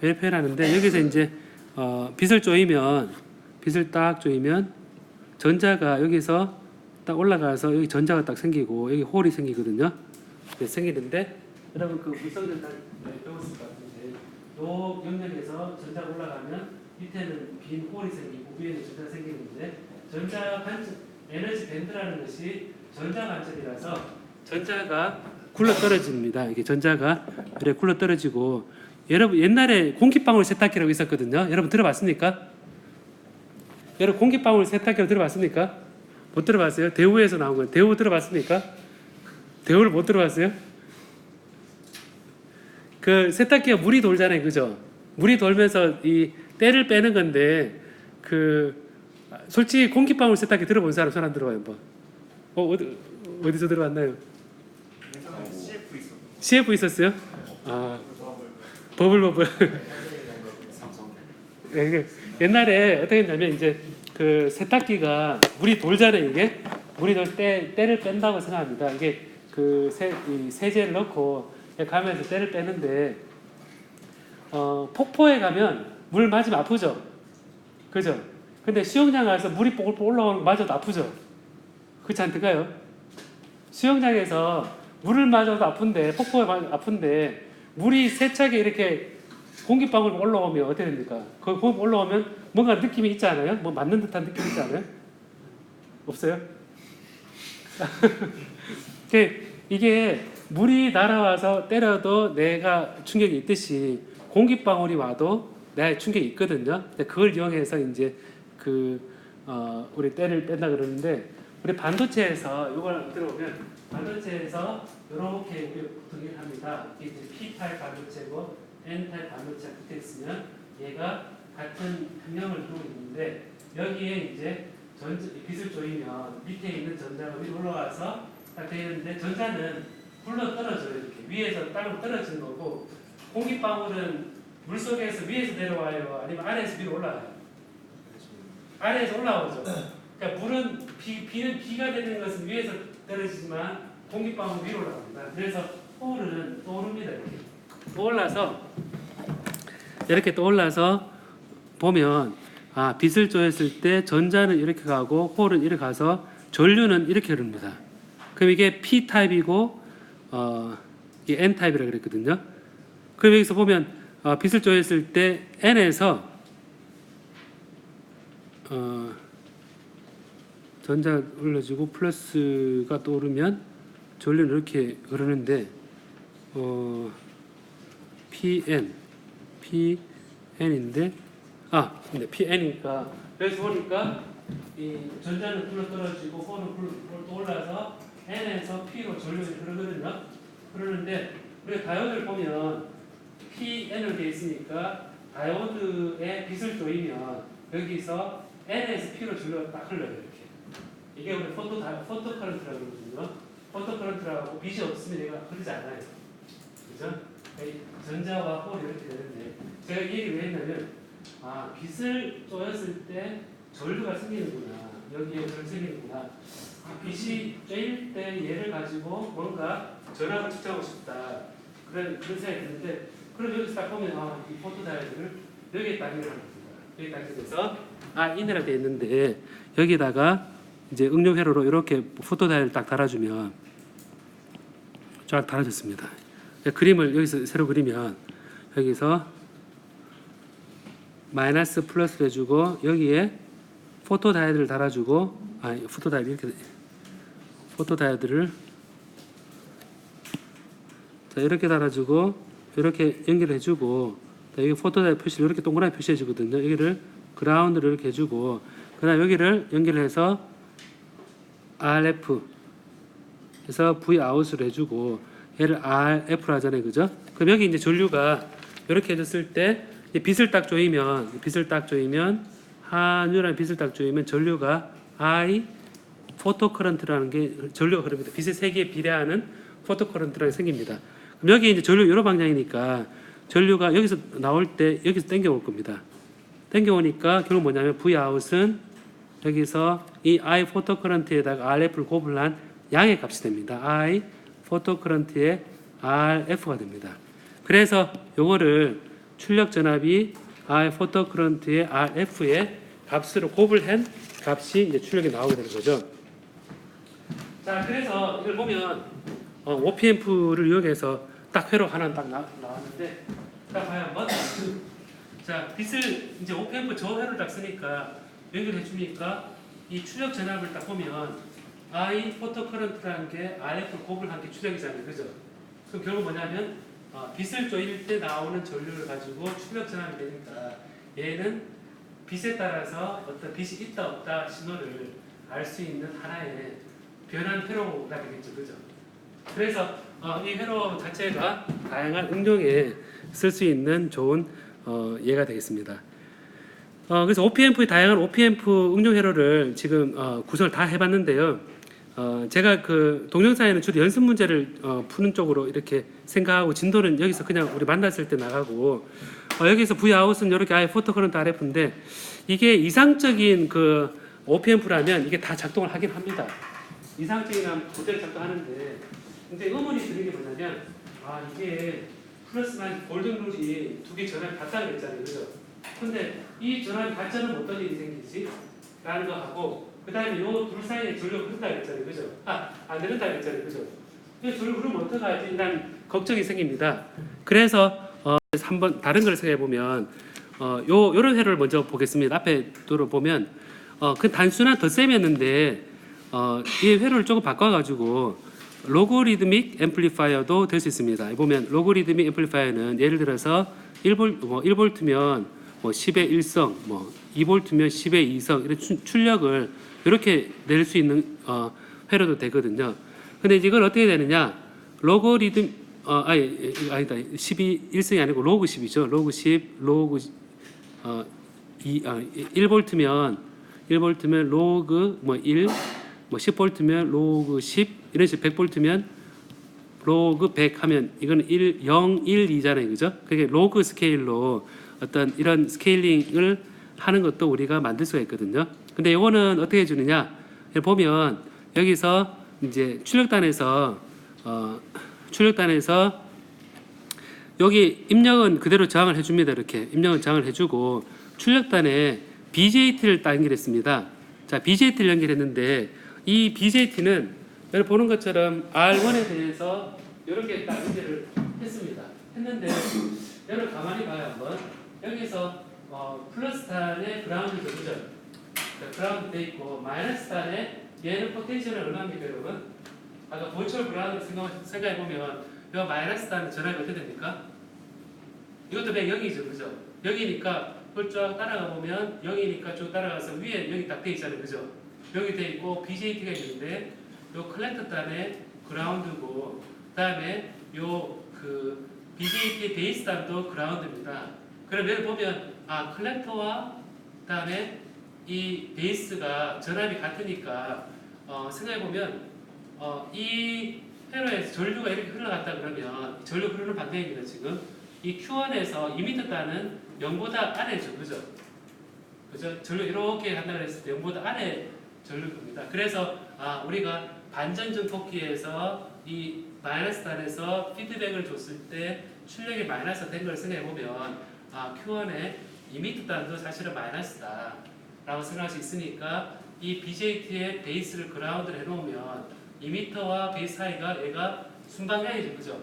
왜 표현하는데 여기서 이제 빛을 딱 쪼이면 전자가 여기서 딱 올라가서 여기 전자가 딱 생기고 여기 홀이 생기거든요. 생기는데 여러분 그 물성전 배웠을 것 같은데 요 영역에서 전자가 올라가면 밑에는 빈 홀이 생기고 위에는 전자가 생기는데 전자 반전 에너지 밴드라는 것이 전자 반전이라서 전자가 굴러 떨어집니다. 이게 전자가 이렇게 굴러 떨어지고 여러분 옛날에 공기방울 세탁기라고 있었거든요. 여러분 들어봤습니까? 여러분 공기방울 세탁기라고 들어봤습니까? 못 들어봤어요? 대우에서 나온 거예요. 대우 들어봤습니까? 대우를 못 들어봤어요? 그 세탁기가 물이 돌잖아요, 그죠? 물이 돌면서 이 때를 빼는 건데 솔직히 공기방울 세탁기 들어본 사람 손 안 들어봐요, 뭐. 어디서 들어봤나요? CF 있었어요? 버블. 옛날에 어떻게 했냐면 이제 그 세탁기가 물이 돌잖아요, 이게. 물이 돌 때 때를 뺀다고 생각합니다. 이게 이 세제를 넣고 가면서 때를 빼는데 폭포에 가면 물 맞으면 아프죠, 그죠? 근데 수영장 가서 물이 뽀글뽀글 올라오는 거 맞아도 아프죠, 그렇지 않을까요? 수영장에서 물을 맞아도 아픈데 폭포에 아픈데 물이 세차게 이렇게 공기방울 올라오면 어떻게 됩니까? 거기 올라오면 뭔가 느낌이 있지 않아요? 뭐 맞는 듯한 느낌이 있지 않아요? 없어요? 이게 물이 날아와서 때려도 내가 충격이 있듯이 공기방울이 와도 내가 충격이 있거든요. 그걸 이용해서 이제 우리 때를 뺀다 그러는데, 우리 반도체에서 이걸 들어보면 반도체에서 이렇게 보통 합니다. 이게 P-타입 반도체고 N-타입 반도체가 붙어 있으면 얘가 같은 평형을 두고 있는데, 여기에 이제 빛을 조이면 밑에 있는 전자가 위로 올라와서 딱 되어 있는데, 전자는 굴러 떨어져요. 이렇게 위에서 땅으로 떨어지는 거고, 공기방울은 물 속에서 위에서 내려와요, 아니면 아래에서 위로 올라와요? 아래에서 올라오죠. 그러니까 물은 비는 비가 되는 것은 위에서 떨어지지만 공기방울 위로 올라갑니다. 그래서 홀은 떠오릅니다. 이렇게 떠올라서 보면 빛을 조였을 때 전자는 이렇게 가고 홀은 이렇게 가서 전류는 이렇게 흐릅니다. 그럼 이게 P 타입이고 이게 N 타입이라고 그랬거든요. 그럼 여기서 보면 빛을 조였을 때 N에서 전자 올려주고 플러스가 떠오르면 전류는 이렇게 흐르는데 PN인데 근데 PN이니까 여기서 보니까 이 전자는 굴러 떨어지고 홀은 굴러 올라서 N에서 P로 전류가 흐르거든요. 흐르는데 우리가 다이오드를 보면 PN으로 되어 있으니까 다이오드에 빛을 조이면 여기서 N에서 P로 전류가 딱 흘러요. 이렇게. 이게 우리 포토 커런트라고 그러거든요. 포토 커런트라고 빛이 없으면 얘가 흐르지 않아요. 그죠? 전자와 홀이 이렇게 되는데, 제가 이 얘기를 왜 했냐면 빛을 쪼였을 때 전류가 생기는구나, 여기에 전류 생기는구나, 빛이 쪼일 때 얘를 가지고 뭔가 전압을 측정하고 싶다, 그런 생각이 드는데, 그럼 여기서 딱 보면 이 포토 다이오드를 여기에 딱 연결하는 겁니다. 여기 딱 연결해서 인이라 되어 있는데, 여기다가 이제 응용 회로로 이렇게 포토 다이오드를 딱 달아주면 쫙 달아졌습니다. 그림을 여기서 새로 그리면 여기서 마이너스 플러스 해주고, 여기에 포토 다이오드를 달아주고, 포토 다이오드를 이렇게 달아주고, 이렇게 연결해주고, 여기 포토 다이오드 표시를 이렇게 동그랗게 표시해주거든요. 여기를 그라운드를 이렇게 해주고, 그다음 여기를 연결해서 RF 그래서 V 아웃을 해주고, 얘를 RF로 하잖아요, 그죠? 그럼 여기 이제 전류가 이렇게 해줬을 때 빛을 딱 조이면 한유라는 빛을 딱 조이면 전류가 I 포토 커런트라는 게 전류가 흐릅니다. 빛의 세기에 비례하는 포토 커런트라는 게 생깁니다. 그럼 여기 이제 전류 여러 방향이니까 전류가 여기서 나올 때 여기서 땡겨올 겁니다. 땡겨오니까 결국 뭐냐면 V 아웃은 여기서 이 I 포토 커런트에다가 RF를 곱을한 양의 값이 됩니다. I 포토 커런트의 RF가 됩니다. 그래서 요거를 출력 전압이 I 포토 커런트의 RF의 값으로 곱을한 값이 이제 출력이 나오게 되는 거죠. 자, 그래서 이걸 보면 OPMP를 이용해서 딱 회로 하나 딱 나왔는데, 자, 봐요 한번. 자, 빛을 이제 OPMP 저 회로를 딱 쓰니까 연결해 주니까 이 출력 전압을 딱 보면 I 포토 커런트라는 게 RF 곱을 한 게 출력이잖아요, 그죠? 그럼 결국 뭐냐면 빛을 조일 때 나오는 전류를 가지고 출력 전압이 되니까 얘는 빛에 따라서 어떤 빛이 있다 없다 신호를 알 수 있는 하나의 변환 회로가 되겠죠, 그죠? 그래서 이 회로 자체가 다양한 응용에 쓸 수 있는 좋은 예가 되겠습니다. 그래서 OPMP의 다양한 OPMP 응용 회로를 지금 구성을 다 해봤는데요. 제가 그 동영상에는 주로 연습 문제를 푸는 쪽으로 이렇게 생각하고, 진도는 여기서 그냥 우리 만났을 때 나가고, 여기서 V 아웃은 이렇게 아예 포토 커런트 RF인데, 이게 이상적인 그 OPMP라면 이게 다 작동을 하긴 합니다. 이상적인 그대로 작동하는데, 이제 의문이 드는 게 뭐냐면 이게 플러스 마이너스 골든 룰이 두 개 전압이 같다고 했잖아요. 그죠? 근데 이 전압이 같자는 어떤 일이 생기지? 라는 거 하고 그 다음에 요 둘 사이에 전류가 흐른다고 했잖아요. 그죠? 안 흐른다고 했잖아요. 그죠? 이 전류 흐르면 어떡하지? 일단 걱정이 생깁니다. 그래서 한번 다른 걸 생각해 보면 요런 회로를 먼저 보겠습니다. 앞에 도로 보면 그 단순한 덧셈이었는데 이 회로를 조금 바꿔가지고 로고리드믹 앰플리파이어도 될 수 있습니다. 보면 로고리드믹 앰플리파이어는 예를 들어서 1V면 10의 1성, 2V면 10의 2성 이런 출력을 이렇게 낼 수 있는 회로도 되거든요. 근데 이걸 어떻게 되느냐? 로고리즘 아니다. 10이 1성이 아니고 로그 10이죠. 로그 10, 로그 1V면 로그 1, 10V면 로그 10 이런 식으로 100V면 로그 100 하면 이거는 0, 1, 2잖아요. 그죠? 그게 로그 스케일로 어떤 이런 스케일링을 하는 것도 우리가 만들 수가 있거든요. 근데 이거는 어떻게 해주느냐? 보면 여기서 이제 출력단에서 여기 입력은 그대로 저장을 해줍니다. 이렇게 입력은 저장을 해주고 출력단에 BJT를 딱 연결했습니다. 자, BJT를 연결했는데 이 BJT는 여기 보는 것처럼 R1에 대해서 이렇게 딱 연결을 했습니다. 했는데 여러분 가만히 봐요 한번. 여기서 플러스 단에 그라운드 그죠? 그라운드 돼 있고 마이너스 단에 얘는 포텐셜은 얼마입니까 여러분? 아까 보철 그라운드 생각해 보면 이 마이너스 단 전압이 어떻게 됩니까? 이것도 0이죠, 그죠? 0이니까 그걸 쭉 따라가 보면 0이니까 쭉 따라가서 위에 여기 딱 돼 있잖아요, 그죠? 여기 돼 있고 BJT가 있는데 요 컬렉터 단에 그라운드고 그다음에 요 그 BJT 베이스 단도 그라운드입니다. 그럼 여기 보면 컬렉터와 그다음에 이 베이스가 전압이 같으니까 생각해 보면 이 회로에서 전류가 이렇게 흘러갔다 그러면 전류 흐르는 방향입니다. 지금 이 Q1에서 2m 단은 0보다 아래죠, 그죠? 그죠? 전류 이렇게 간다 그랬을 때 0보다 아래 전류입니다. 그래서 우리가 반전전 토끼에서 이 마이너스 단에서 피드백을 줬을 때 출력이 마이너스 된 걸 생각해 보면 Q1에 2m 단도 사실은 마이너스다 라고 생각할 수 있으니까 이 BJT의 베이스를 그라운드를 해놓으면 2m와 베이스 사이가 얘가 순방향이죠, 그죠?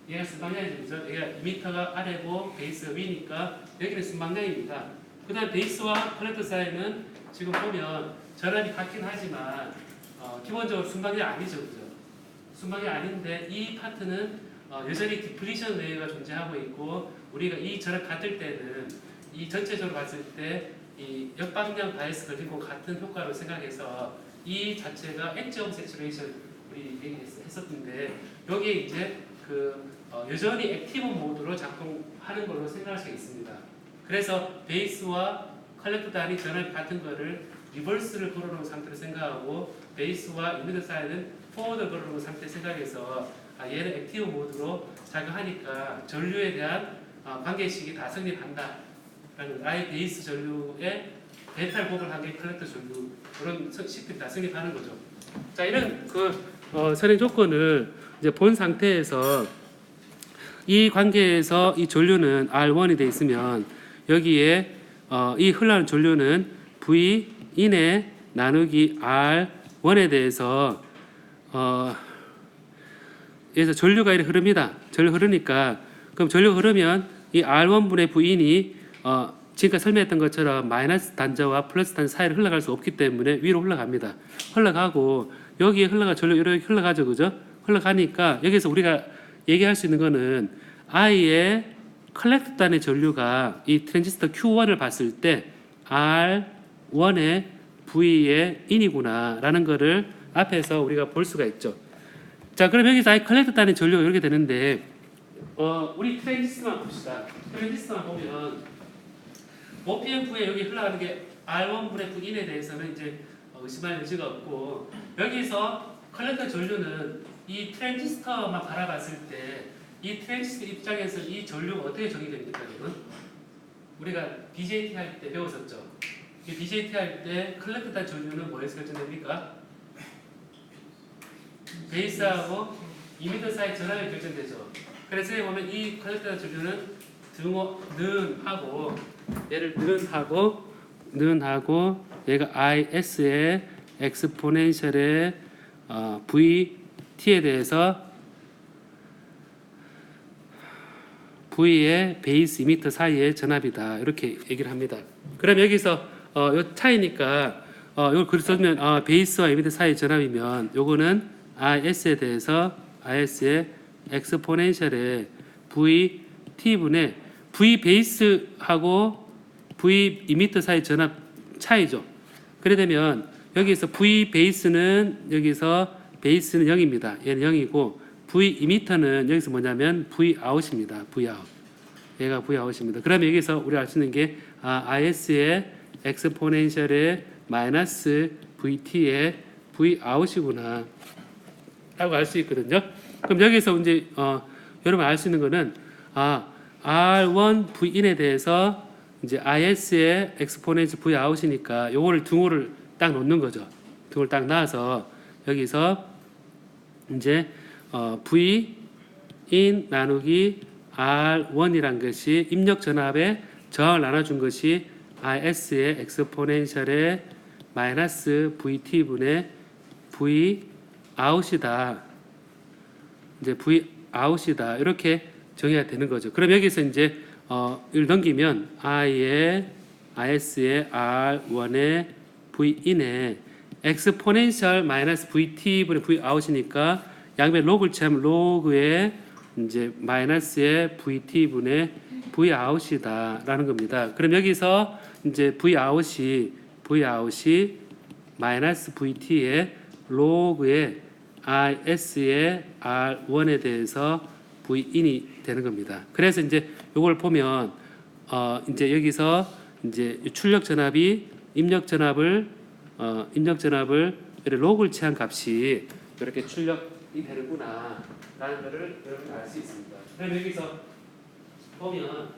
얘가 순방향이죠, 그죠? 얘가 2m가 아래고 베이스가 위니까 여기는 순방향입니다. 그 다음 베이스와 컬렉터 사이는 지금 보면 전압이 같긴 하지만 기본적으로 순방향 아니죠, 그죠? 순방향 아닌데 이 파트는 여전히 디플리션 레이어가 존재하고 있고 우리가 이 전압 같을 때는 이 전체적으로 봤을 때 이 역방향 바이스 걸리고 같은 효과로 생각해서 이 자체가 엣지 오브 세츄레이션 우리 얘기했었는데 여기에 이제 여전히 액티브 모드로 작동하는 걸로 생각할 수 있습니다. 그래서 베이스와 컬렉터 단이 전압이 같은 거를 리버스를 걸어놓은 상태로 생각하고 베이스와 이미터 사이는 포워드 걸어놓은 상태 생각해서 얘는 액티브 모드로 작용하니까 전류에 대한 관계식이 다 성립한다. 아예 베이스 전류에 배탈 고글 한개 컬렉터 전류 그런 식들이 다 성립하는 거죠. 자, 이런 선행 조건을 이제 본 상태에서 이 관계에서 이 전류는 R1이 돼 있으면 여기에 이 흘러가는 전류는 V 인에 나누기 R1에 대해서 여기서 전류가 이렇게 흐릅니다. 전류 흐르니까 그럼 전류 흐르면 이 R1분의 V인이 지금까지 설명했던 것처럼 마이너스 단자와 플러스 단자 사이를 흘러갈 수 없기 때문에 위로 흘러갑니다. 흘러가고 여기에 전류 이렇게 흘러가죠, 그죠? 흘러가니까 여기서 우리가 얘기할 수 있는 거는 I의 컬렉터 단의 전류가 이 트랜지스터 Q1을 봤을 때 R1의 V의 인이구나 라는 거를 앞에서 우리가 볼 수가 있죠. 자, 그럼 여기서 I 컬렉터 단의 전류가 이렇게 되는데 우리 트랜지스터만 봅시다. 트랜지스터만 보면 OPMF에 여기 흘러가는 게 R1분의 V인에 대해서는 이제 의심할 여지가 없고 여기서 컬렉터 전류는 이 트랜지스터만 바라봤을 때 이 트랜지스터 입장에서 이 전류가 어떻게 정의됩니까, 여러분? 우리가 BJT 할 때 배웠었죠. 이 BJT 할 때 컬렉터 단 전류는 뭐에서 결정됩니까? 베이스하고 이미터 사이 전압이 결정되죠. 그래서 여기 보면 이 컨덕터 주류는 는하고 얘를 는하고 얘가 IS의 엑스포넨셜의 VT에 대해서 V의 베이스 이미터 사이의 전압이다. 이렇게 얘기를 합니다. 그럼 여기서 요 차이니까 이걸 글을 쓰면 베이스와 이미터 사이의 전압이면 요거는 IS에 대해서 IS의 엑스포넨셜의 VT분의 V 베이스하고 V 이미터 사이 전압 차이죠. 그래 되면 여기서 V 베이스는 여기서 베이스는 0입니다. 얘는 0이고 V 이미터는 여기서 뭐냐면 V 아웃입니다. V 아웃. 얘가 V 아웃입니다. 그러면 여기서 우리가 알 수 있는 게 IS의 엑스포넨셜의 마이너스 VT의 V 아웃이구나 라고 알 수 있거든요. 그럼 여기서 이제 여러분 알 수 있는 거는 R1 V인에 대해서 이제 IS의 엑스포넨셜 V 아웃이니까 요거를 등호를 딱 놓는 거죠. 등호를 딱 놔서 여기서 이제 V 인 나누기 R1이란 것이 입력 전압의 저항을 나눠준 것이 IS의 엑스포넨셜의 마이너스 VT분의 V 아웃이다. 이제 V 아웃이다. 이렇게 정의가 되는 거죠. 그럼 여기서 이제 이걸 넘기면 IS의 R1의 V 인의 엑스포넨셜 마이너스 VT분의 V 아웃이니까 양변 로그를 취하면 로그의 이제 마이너스의 VT분의 V 아웃이다라는 겁니다. 그럼 여기서 이제 V 아웃이 마이너스 VT의 로그의 IS의 R1에 대해서 V 인이 되는 겁니다. 그래서 이제 이걸 보면 이제 여기서 이제 출력 전압이 입력 전압을 로그를 취한 값이 이렇게 출력이 되는구나라는 것을 여러분 알 수 있습니다. 그럼 여기서 보면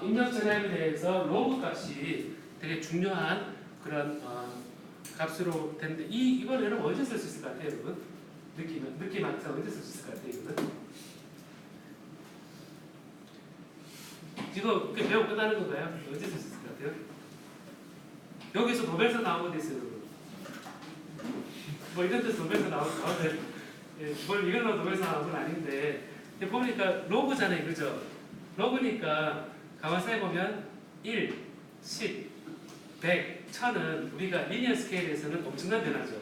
입력 전압에 대해서 로그 값이 되게 중요한 그런 값으로 되는데 이걸 여러분 언제 쓸 수 있을 것 같아요, 여러분? 느낌 항상 언제 쓸 수 있을 것 같아요, 이거는? 이거 배우고 끝나는 건가요? 언제 쓸 수 있을 것 같아요? 여기서 노벨상 나온 거 있어요, 여러분. 뭐 이런 데서 노벨상 나오는데 뭘 이걸로 노벨상 나온 건 아닌데 보니까 로그잖아요, 그죠? 로그니까 가만 생각해보면 1, 10, 100, 1000은 우리가 리니어 스케일에서는 엄청난 변화죠.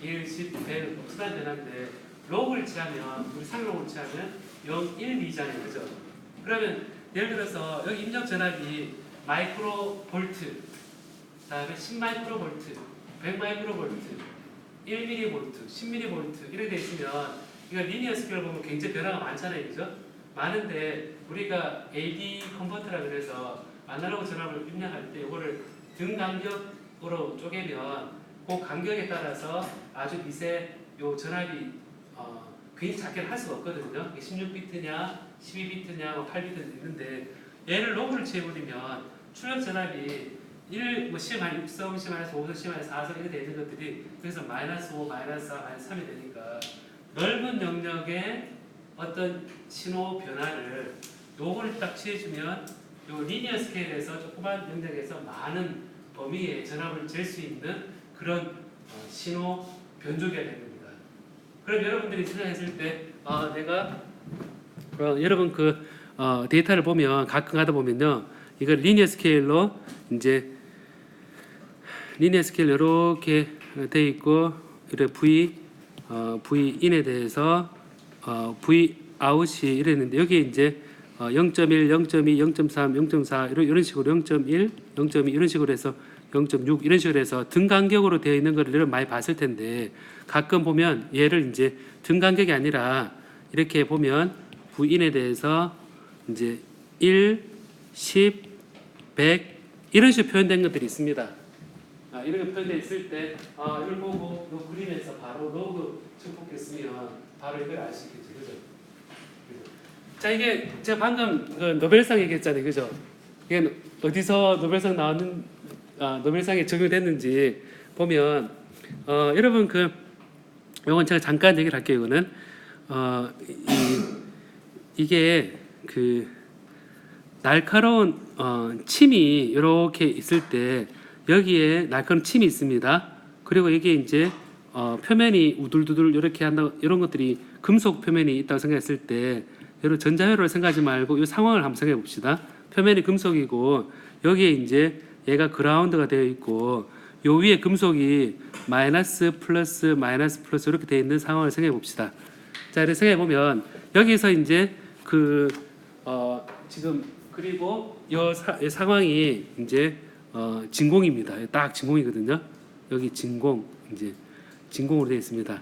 1, 10, 100 엄청난 변화인데 로그를 취하면 우리 상로그를 취하면 0, 1, 2잖아요, 그죠? 그러면 예를 들어서 여기 입력 전압이 마이크로 볼트, 그다음에 10 마이크로 볼트, 100 마이크로 볼트, 1mV 볼트, 10mV 볼트 이렇게 돼 있으면 이거 리니어 스케일 보면 굉장히 변화가 많잖아요, 그죠? 많은데 우리가 AD 컨버터라 그래서 아날로그 전압을 입력할 때 이거를 등 간격으로 쪼개면 그 간격에 따라서 아주 미세 요 전압이 굉장히 작게 할 수가 없거든요. 16비트냐, 12비트냐, 8비트 있는데 얘를 로그를 취해버리면 출력 전압이 1, 10-6성, 10-5성, 10-4성 이렇게 되는 것들이 그래서 마이너스 5, 마이너스 4, 마이너스 3이 되니까 넓은 영역의 어떤 신호 변화를 요거를 딱 취해주면 요 리니어 스케일에서 조그만 영역에서 많은 범위의 전압을 잴 수 있는 그런 신호 변조기가 되는 겁니다. 그럼 여러분들이 생각했을 때 내가 여러분 그 데이터를 보면 가끔 가다 보면요 이걸 리니어 스케일로 이제 리니어 스케일 이렇게 돼 있고 이렇게 V 인에 대해서 V 아웃이 이랬는데 여기 이제 0.1, 0.2, 0.3, 0.4 이런 식으로 0.1, 0.2 이런 식으로 해서 0.6 이런 식으로 해서 등 간격으로 되어 있는 거를 여러분 많이 봤을 텐데 가끔 보면 얘를 이제 등 간격이 아니라 이렇게 보면 V인에 대해서 이제 1, 10, 100 이런 식으로 표현된 것들이 있습니다. 이렇게 표현되어 있을 때 이걸 보고 이 그림에서 바로 로그 증폭했으면 바로 이걸 알 수 있겠죠, 그죠? 자 이게 제가 방금 그 노벨상 얘기했잖아요, 그죠? 이게 어디서 노벨상 나왔는 노벨상에 적용됐는지 보면 여러분 그 이건 제가 잠깐 얘기를 할게요. 이거는 이게 그 날카로운 침이 이렇게 있을 때 여기에 날카로운 침이 있습니다. 그리고 이게 이제 표면이 우둘두둘 이렇게 한다, 이런 것들이 금속 표면이 있다고 생각했을 때 여러분 전자회로를 생각하지 말고 이 상황을 한번 생각해 봅시다. 표면이 금속이고 여기에 이제 얘가 그라운드가 되어 있고 요 위에 금속이 마이너스 플러스 마이너스 플러스 이렇게 되어 있는 상황을 생각해 봅시다. 자, 이렇게 생각해 보면 여기서 이제 지금 그리고 이 상황이 이제 진공입니다. 딱 진공이거든요. 여기 진공 이제 진공으로 되어 있습니다.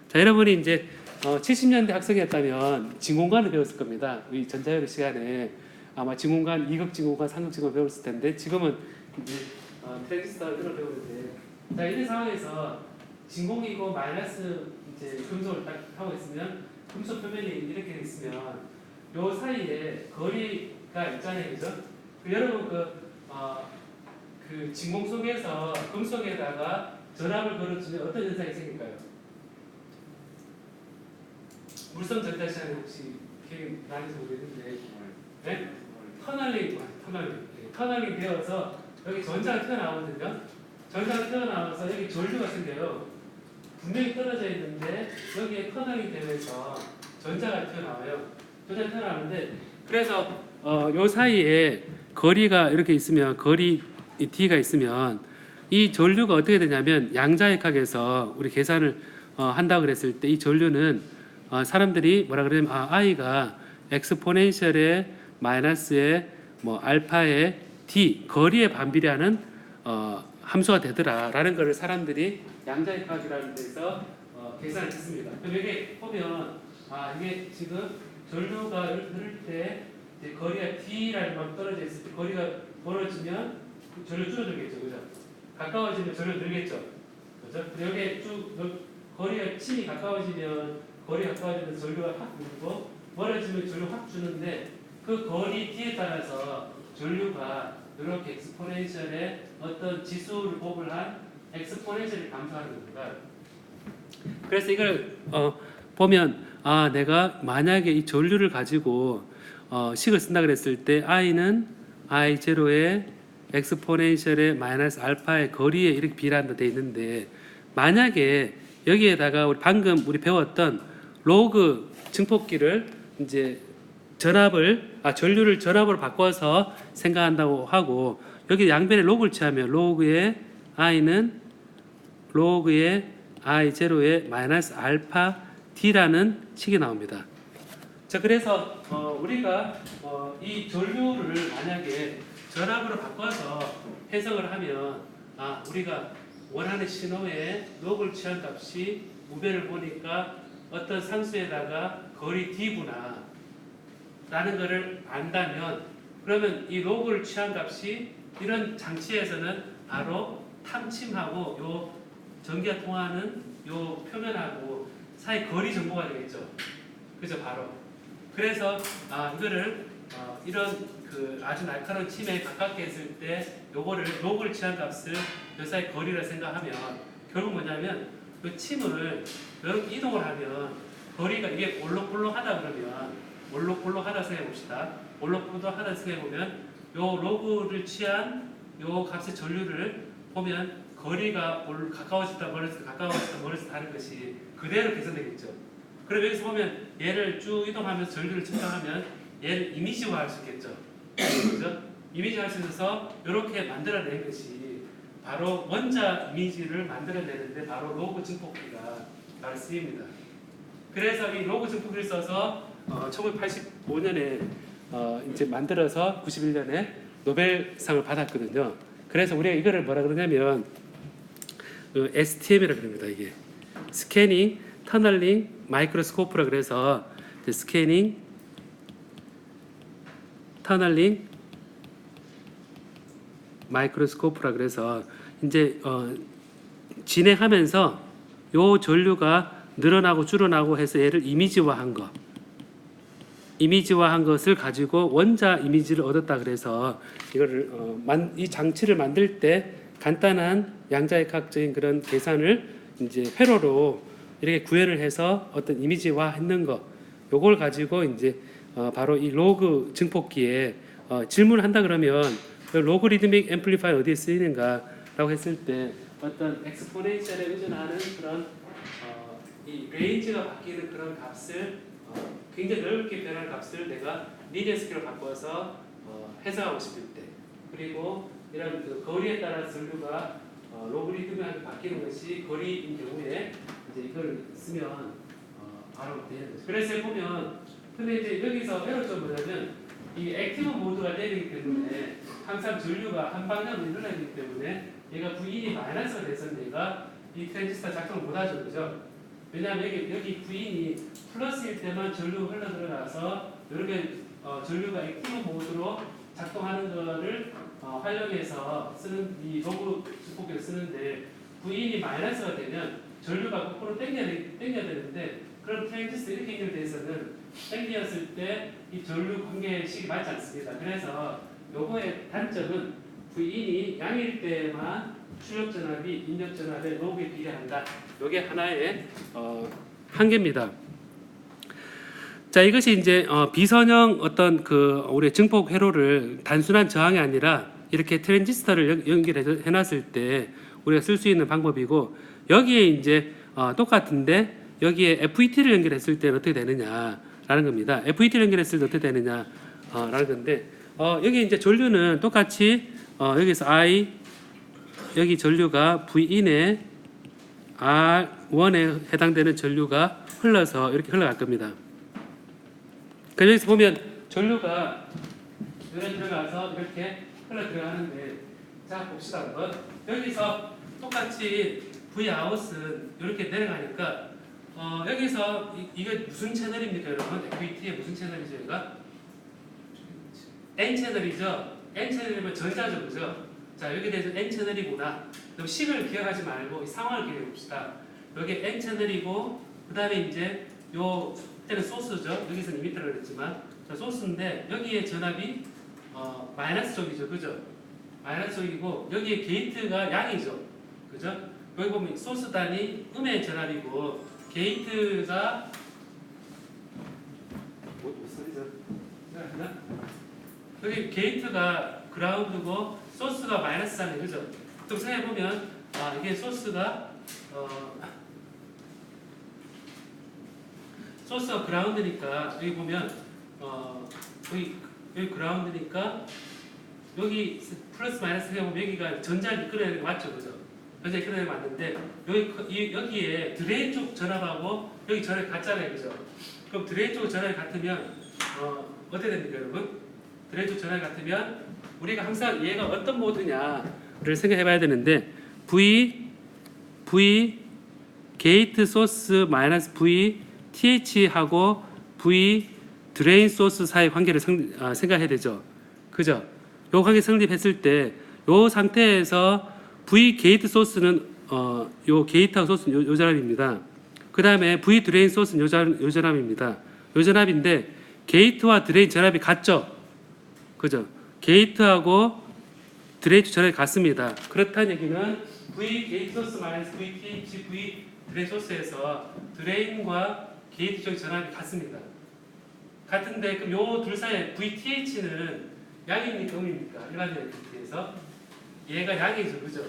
자, 여러분이 이제 70년대 학생이었다면 진공관을 배웠을 겁니다. 우리 전자회로 시간에 아마 진공관, 2급 진공관, 3급 진공관 배웠을 텐데 지금은 이제 트랜지스터 이런 배우는데, 자, 이런 상황에서 진공이고 마이너스 이제 금속을 딱 하고 있으면 금속 표면이 이렇게 돼 있으면 요 사이에 거리가 있잖아요, 그죠? 여러분 그 진공 속에서 금속에다가 전압을 걸어주면 어떤 현상이 생길까요? 물성 전자 시간에 혹시 기억이 나는지 모르겠는데, 네? 터널링 되어서 여기 전자가 튀어나오거든요. 전자가 튀어나와서 여기 전류가 생겨요. 분명히 떨어져 있는데 여기에 터널링 되면서 전자가 튀어나와요. 전자가 튀어나오는데, 그래서 요 사이에 거리가 이렇게 있으면, 거리 D가 있으면 이 전류가 어떻게 되냐면 양자역학에서 우리 계산을 한다고 그랬을 때 이 전류는 사람들이 뭐라 그러냐면 I가 엑스포넨셜의 마이너스의 뭐 알파의 D 거리에 반비례하는 함수가 되더라라는 것을 사람들이 양자역학이라는 데서 계산을 했습니다. 그럼 여기 보면 이게 지금 전류가 흐를 때 이제 거리가 D라는 만 떨어져 있을 때 거리가 멀어지면 전류 줄어들겠죠, 그죠? 가까워지면 전류 늘겠죠, 그죠? 여기 쭉 거리가 침이 가까워지면 전류가 확 늘고 멀어지면 전류 확 주는데 그 거리 D에 따라서 전류가 이렇게 엑스포넨셜의 어떤 지수를 곱을 엑스포넨셜이 감소하는 겁니다. 그래서 이걸 보면 내가 만약에 이 전류를 가지고 식을 쓴다 그랬을 때 I는 I0의 엑스포넨셜의 마이너스 알파의 거리에 이렇게 비례한다 돼 있는데, 만약에 여기에다가 방금 우리 배웠던 로그 증폭기를 이제 전류를 전압으로 바꿔서 생각한다고 하고 여기 양변에 로그를 취하면 로그의 I는 로그의 I0의 마이너스 알파 D라는 식이 나옵니다. 자, 그래서 우리가 이 전류를 만약에 전압으로 바꿔서 해석을 하면 우리가 원하는 신호에 로그를 취한 값이 우변을 보니까 어떤 상수에다가 거리 D구나 라는 것을 안다면, 그러면 이 로그를 취한 값이 이런 장치에서는 바로 탐침하고 요 전기가 통하는 요 표면하고 사이 거리 정보가 되겠죠. 그죠, 바로. 그래서 이거를 이런 그 아주 날카로운 침에 가깝게 했을 때 요거를 로그를 취한 값을 요 사이 거리라 생각하면 결국 뭐냐면 요 침을 이렇게 이동을 하면 거리가 이게 볼록볼록하다 그러면 볼록볼록하다 생각해 봅시다. 볼록볼록하다 생각해 보면 요 로그를 취한 요 값의 전류를 보면 거리가 가까워졌다 멀어졌다 하는 것이 그대로 계산되겠죠. 그럼 여기서 보면 얘를 쭉 이동하면서 전류를 측정하면 얘를 이미지화할 수 있겠죠. 그죠? 이미지화할 수 있어서 이렇게 만들어낸 것이 바로 원자 이미지를 만들어내는데 바로 로그 증폭기가 바로 쓰입니다. 그래서 이 로그 증폭기를 써서 1985년에 이제 만들어서 91년에 노벨상을 받았거든요. 그래서 우리가 이거를 뭐라 그러냐면 STM이라고 합니다. 이게 스캐닝, 터널링, 마이크로스코프라 그래서 스캐닝, 터널링, 마이크로스코프라 그래서 이제 진행하면서 요 전류가 늘어나고 줄어나고 해서 얘를 이미지화한 것을 가지고 원자 이미지를 얻었다 그래서 이거를 이 장치를 만들 때 간단한 양자역학적인 그런 계산을 이제 회로로 이렇게 구현을 해서 어떤 이미지화 했는 거 요걸 가지고 이제 바로 이 로그 증폭기에 질문을 한다 그러면 로그리드믹 앰플리파이어 어디에 쓰이는가라고 했을 때 어떤 엑스포넨셜에 의존하는 그런 이 레인지가 바뀌는 그런 값을 굉장히 넓게 변하는 값을 내가 리니어 스케일로 바꿔서 해석하고 싶을 때 그리고 이런 그 거리에 따라 전류가 로그리즘하게 바뀌는 것이 거리인 경우에 이제 이걸 쓰면 바로 되는 거죠. 그래서 보면 근데 이제 여기서 배울 뭐냐면 이 액티브 모드가 되기 때문에 항상 전류가 한 방향으로 흘러가기 때문에 얘가 V인이 마이너스가 돼서 얘가 이 트랜지스터 작동을 못하죠, 그죠? 왜냐하면 여기 V인이 플러스일 때만 전류 흘러 들어가서 이렇게 전류가 액티브 모드로 작동하는 거를 활용해서 쓰는 이 로그 증폭기를 쓰는데 V인이 마이너스가 되면 전류가 거꾸로 당겨야 되는데 그럼 트랜지스터 이렇게 연결돼서는 당겼을 때 이 전류 관계식이 맞지 않습니다. 그래서 요거의 단점은 V인이 양일 때만 출력 전압이 인력 전압의 로그에 비례한다. 요게 하나의 한계입니다. 자, 이것이 이제 비선형 어떤 그 우리 증폭 회로를 단순한 저항이 아니라 이렇게 트랜지스터를 연결해 놨을 때 우리가 쓸 수 있는 방법이고 여기에 이제 똑같은데 여기에 FET를 연결했을 때 어떻게 되느냐라는 겁니다. FET를 연결했을 때 어떻게 되느냐라는 건데 여기 이제 전류는 똑같이 여기서 I 여기 전류가 V인에 R1에 해당되는 전류가 흘러서 이렇게 흘러갈 겁니다. 그러니까 여기서 보면 전류가 이렇게 들어가서 이렇게 흘러 들어가는데 자 봅시다 한번. 여기서 똑같이 V 아웃은 이렇게 내려가니까 여기서 이게 무슨 채널입니까 여러분? FET의 무슨 채널이죠 얘가? N 채널이죠. N 채널이면 전자죠, 그죠? 자 여기 대해서 N 채널이구나. 그럼 식을 기억하지 말고 이 상황을 기억해 봅시다. 여기 N 채널이고 그 다음에 이제 요 때는 소스죠. 여기서는 이미터라고 그랬지만 자, 소스인데 여기에 전압이 마이너스 쪽이죠, 그죠? 마이너스 쪽이고 여기에 게이트가 양이죠, 그죠? 여기 보면 소스 단위 음의 전압이고 게이트가 무슨 소리죠? 여기 게이트가 그라운드고 소스가 마이너스 3이 그죠? 또 생각해 보면 이게 소스가 소스가 그라운드니까 여기 보면 여기 그라운드니까 여기 플러스 마이너스 해보면 여기가 전자를 이끌어내는 게 맞죠, 그죠? 전자 이끌어내는 게 맞는데 여기에 드레인 쪽 전압하고 여기 전압이 같잖아요, 그죠? 그럼 드레인 쪽 전압이 같으면 어떻게 됩니까, 여러분? 드레인 쪽 전압이 같으면 우리가 항상 얘가 어떤 모드냐를 생각해봐야 되는데 V 게이트 소스 마이너스 V TH하고 V 드레인 소스 사이 관계를 생각해야 되죠. 그죠? 요 관계 성립했을 때 요 상태에서 V 게이트 소스는 요 게이트하고 소스는 요 전압입니다. 그 다음에 V 드레인 소스는 요 전압입니다. 요 전압인데 게이트와 드레인 전압이 같죠? 그죠? 게이트하고 드레인 전압이 같습니다. 그렇다는 얘기는 V 게이트 소스 마이너스 V TH V 드레인 소스에서 드레인과 게이트 쪽 전압이 같습니다. 같은데 그럼 요 둘 사이에 VTH는 양입니까 음입니까? 일반적인 게이트에서 얘가 양이죠, 그죠?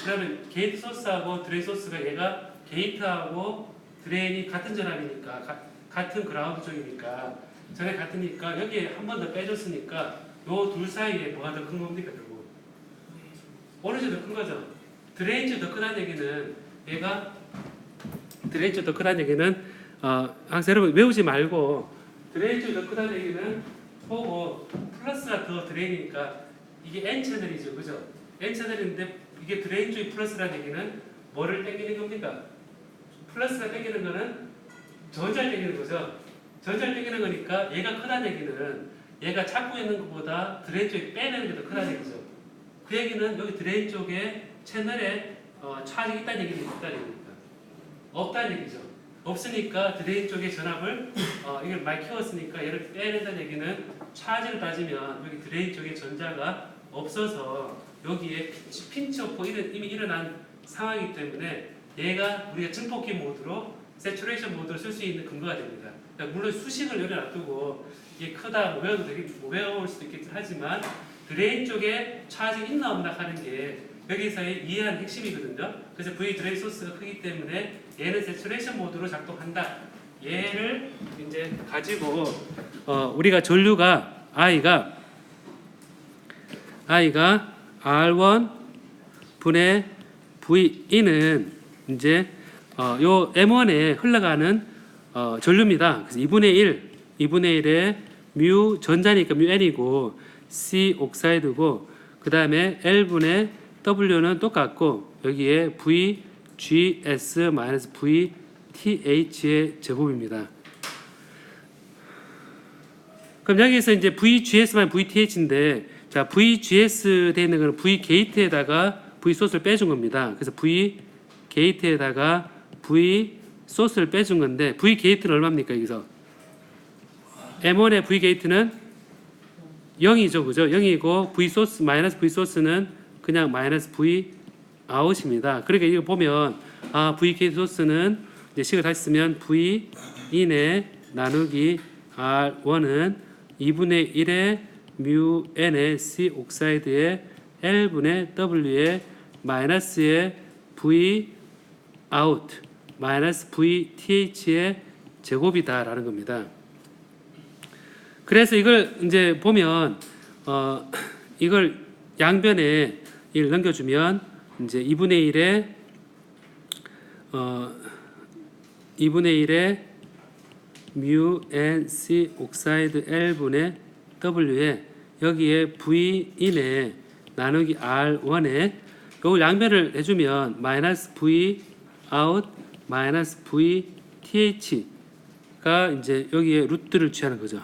그러면 게이트 소스하고 드레인 소스가 얘가 게이트하고 드레인이 같은 전압이니까 같은 그라운드 쪽이니까 전압이 같으니까 여기에 한 번 더 빼줬으니까 요 둘 사이에 뭐가 더 큰 겁니까 결국? 어느 쪽이 더 큰 거죠? 드레인 쪽이 더 크다는 얘기는 얘가 드레인 쪽이 더 크다는 얘기는 항상 여러분 외우지 말고 드레인 쪽이 더 크다는 얘기는 보고 플러스가 더 드레인이니까 이게 N 채널이죠, 그죠? N 채널인데 이게 드레인 쪽이 플러스라는 얘기는 뭐를 당기는 겁니까? 플러스가 당기는 거는 전자를 당기는 거죠. 전자를 당기는 거니까 얘가 크다는 얘기는 얘가 찾고 있는 것보다 드레인 쪽이 빼내는 게 더 크다는 얘기죠. 그 얘기는 여기 드레인 쪽에 채널에 차익이 있다는 얘기입니까? 없다는 얘기입니까? 없다는 얘기죠. 없으니까 드레인 쪽의 전압을 이걸 많이 키웠으니까 얘를 빼낸다는 얘기는 차지를 따지면 여기 드레인 쪽에 전자가 없어서 여기에 핀치 오프 이미 일어난 상황이기 때문에 얘가 우리가 증폭기 모드로 세츄레이션 모드를 쓸 수 있는 근거가 됩니다. 그러니까 물론 수식을 여기 놔두고 이게 크다 뭐 외워도 되게 뭐 외울 수도 있겠긴 하지만 드레인 쪽에 차지 있나 없나 하는 게 여기서의 이해한 핵심이거든요. 그래서 V 드레인 소스가 크기 때문에 얘는 세츄레이션 모드로 작동한다. 얘를 이제 가지고 우리가 전류가 I가 R1 분의 VE는 이제 요 M1에 흘러가는 전류입니다. 그래서 2분의 1의 뮤 전자니까 뮤 N이고 C 옥사이드고 그 다음에 L분의 W는 똑같고 여기에 VGS-VTH의 제곱입니다. 그럼 여기서 이제 VGS-VTH인데 자 VGS 되어 있는 거는 V 게이트에다가 V 소스를 빼준 겁니다. 그래서 V 게이트에다가 V 소스를 빼준 건데 V 게이트는 얼마입니까 여기서? M1의 V 게이트는 0이죠, 그죠? 0이고 V 소스 마이너스 V 소스는 그냥 마이너스 V 아웃입니다. 그러니까 이거 보면 V 게이트 소스는 이제 식을 다시 쓰면 V 인의 나누기 R1은 2분의 1의 뮤 N의 C 옥사이드의 L분의 W의 마이너스의 V 아웃 마이너스 VTH의 제곱이다라는 겁니다. 그래서 이걸 이제 보면 이걸 양변에 1 넘겨주면 이제 2분의 1의 뮤 N C 옥사이드 L분의 W에 여기에 V 인에 나누기 R1에 이걸 양변을 해주면 마이너스 V 아웃 마이너스 VTH가 이제 여기에 루트를 취하는 거죠.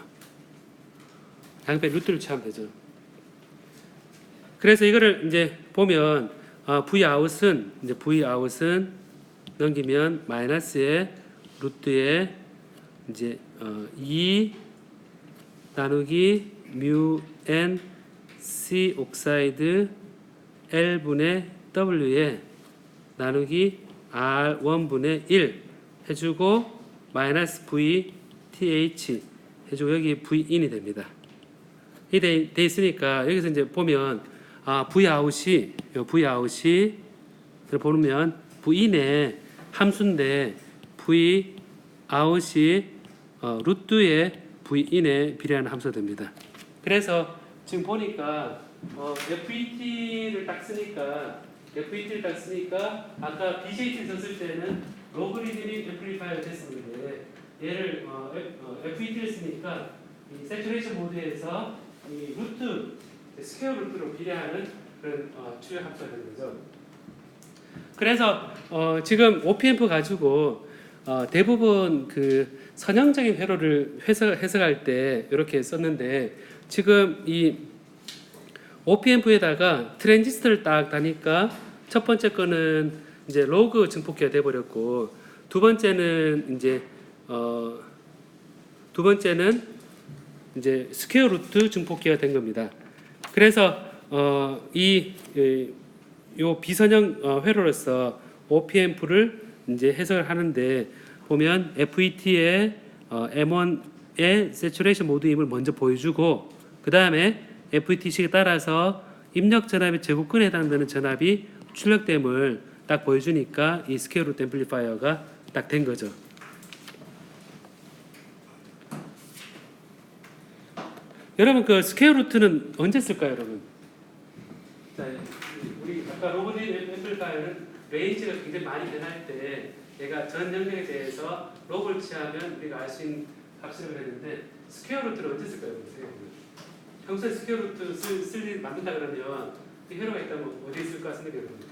양변 루트를 취하면 되죠. 그래서 이거를 이제 보면 V 아웃은 넘기면 마이너스의 루트에 이제 2 나누기 뮤 N C 옥사이드 L분의 W에 나누기 R1분의 1 해주고 마이너스 VTH 해주고 여기 V인이 됩니다. 이게 돼 있으니까 여기서 이제 보면 V아웃이 보면 V인의 함수인데 V아웃이 루트의 V인에 비례하는 함수가 됩니다. 그래서 지금 보니까 FET를 딱 쓰니까 아까 BJT 썼을 때는 로그리드믹 앰플리파이어가 됐었는데 얘를 FET를 쓰니까 이 세츄레이션 모드에서 이 루트 스퀘어 루트로 비례하는 그런 출력 함수가 되는 거죠. 그래서 지금 OPMP 가지고 대부분 그 선형적인 회로를 해석할 때 이렇게 썼는데 지금 이 OPMP에다가 트랜지스터를 딱 다니까 첫 번째 거는 이제 로그 증폭기가 돼 버렸고 두 번째는 이제 스퀘어 루트 증폭기가 된 겁니다. 그래서 요 비선형 회로로서 OPMP를 이제 해석을 하는데 보면 FET의 M1의 세츄레이션 모드임을 먼저 보여주고 그 다음에 FET식에 따라서 입력 전압의 제곱근에 해당되는 전압이 출력됨을 딱 보여주니까 이 스퀘어 루트 앰플리파이어가 딱 된 거죠. 여러분 그 스퀘어 루트는 언제 쓸까요, 여러분? 자, 우리 아까 로그린 앰플리파이어는 레인지가 굉장히 많이 변할 때 얘가 전 영역에 대해서 로그를 취하면 우리가 알 수 있는 값을 했는데 스퀘어 루트를 언제 쓸까요? 평소에 스퀘어 루트 쓸 일 만든다 그러면 그 회로가 있다면 어디에 쓸까 생각해 봅니다.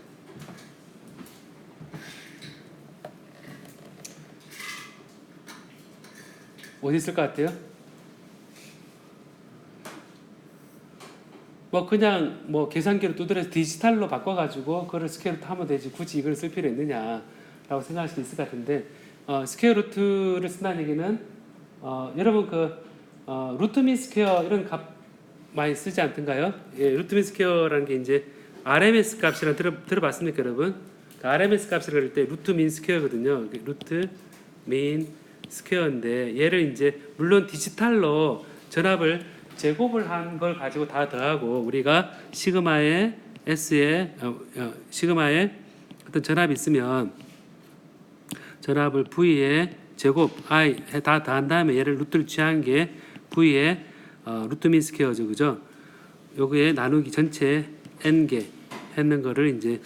어디 있을 것 같아요? 뭐 그냥 뭐 계산기로 두드려서 디지털로 바꿔가지고 그걸 스퀘어 루트 하면 되지 굳이 이걸 쓸 필요 있느냐라고 생각할 수도 있을 것 같은데 스퀘어 루트를 쓴다는 얘기는 여러분 그 루트 민 스퀘어 이런 값 많이 쓰지 않던가요? 예, 루트 민 스퀘어라는 게 이제 RMS 값이라 들어봤습니까, 여러분? RMS 값을 그릴 때 루트 민 스퀘어거든요. 루트 메인 스퀘어인데 얘를 이제 물론 디지털로 전압을 제곱을 한 걸 가지고 다 더하고 우리가 시그마에 S에 시그마에 어떤 전압이 있으면 전압을 V에 제곱 I 다 더한 다음에 얘를 루트를 취한 게 V에 루트 민 스퀘어죠, 그죠? 요거에 나누기 전체 n개 했는 거를 이제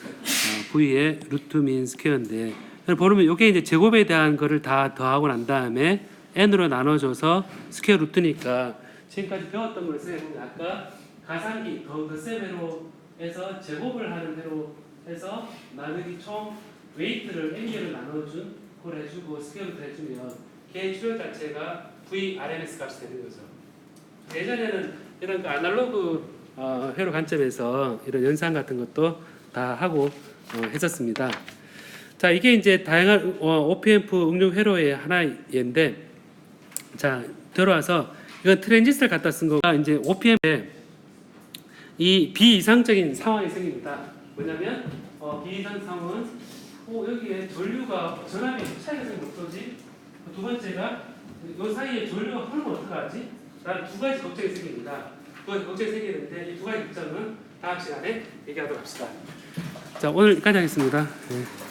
V의 루트 민 스퀘어인데 보면 요게 이제 제곱에 대한 거를 다 더하고 난 다음에 n으로 나눠줘서 스퀘어 루트니까 지금까지 배웠던 걸 써보면 아까 가상기 더셈 회로에서 제곱을 하는 회로 해서 나누기 총 웨이트를 n개를 나눠준 그걸 해주고 스퀘어 루트 해주면 걔 출력 자체가 V RMS 값이 되는 거죠. 예전에는 이런 아날로그 회로 관점에서 이런 연산 같은 것도 다 하고 했었습니다. 자, 이게 이제 다양한 OPMF 응용 회로의 하나인데, 자 들어와서 이건 트랜지스터를 갖다 쓴 거가 이제 OPM에 이 비이상적인 상황이 생깁니다. 뭐냐면 비이상 상황은 여기에 전류가 전압이 차이가 생기면 어떠지? 두 번째가 이 사이에 전류가 흐르면 어떡하지? 라는 두 가지 걱정이 생깁니다. 두 가지 걱정이 생기는데 이 두 가지 걱정은 다음 시간에 얘기하도록 합시다. 자, 오늘 여기까지 하겠습니다. 네.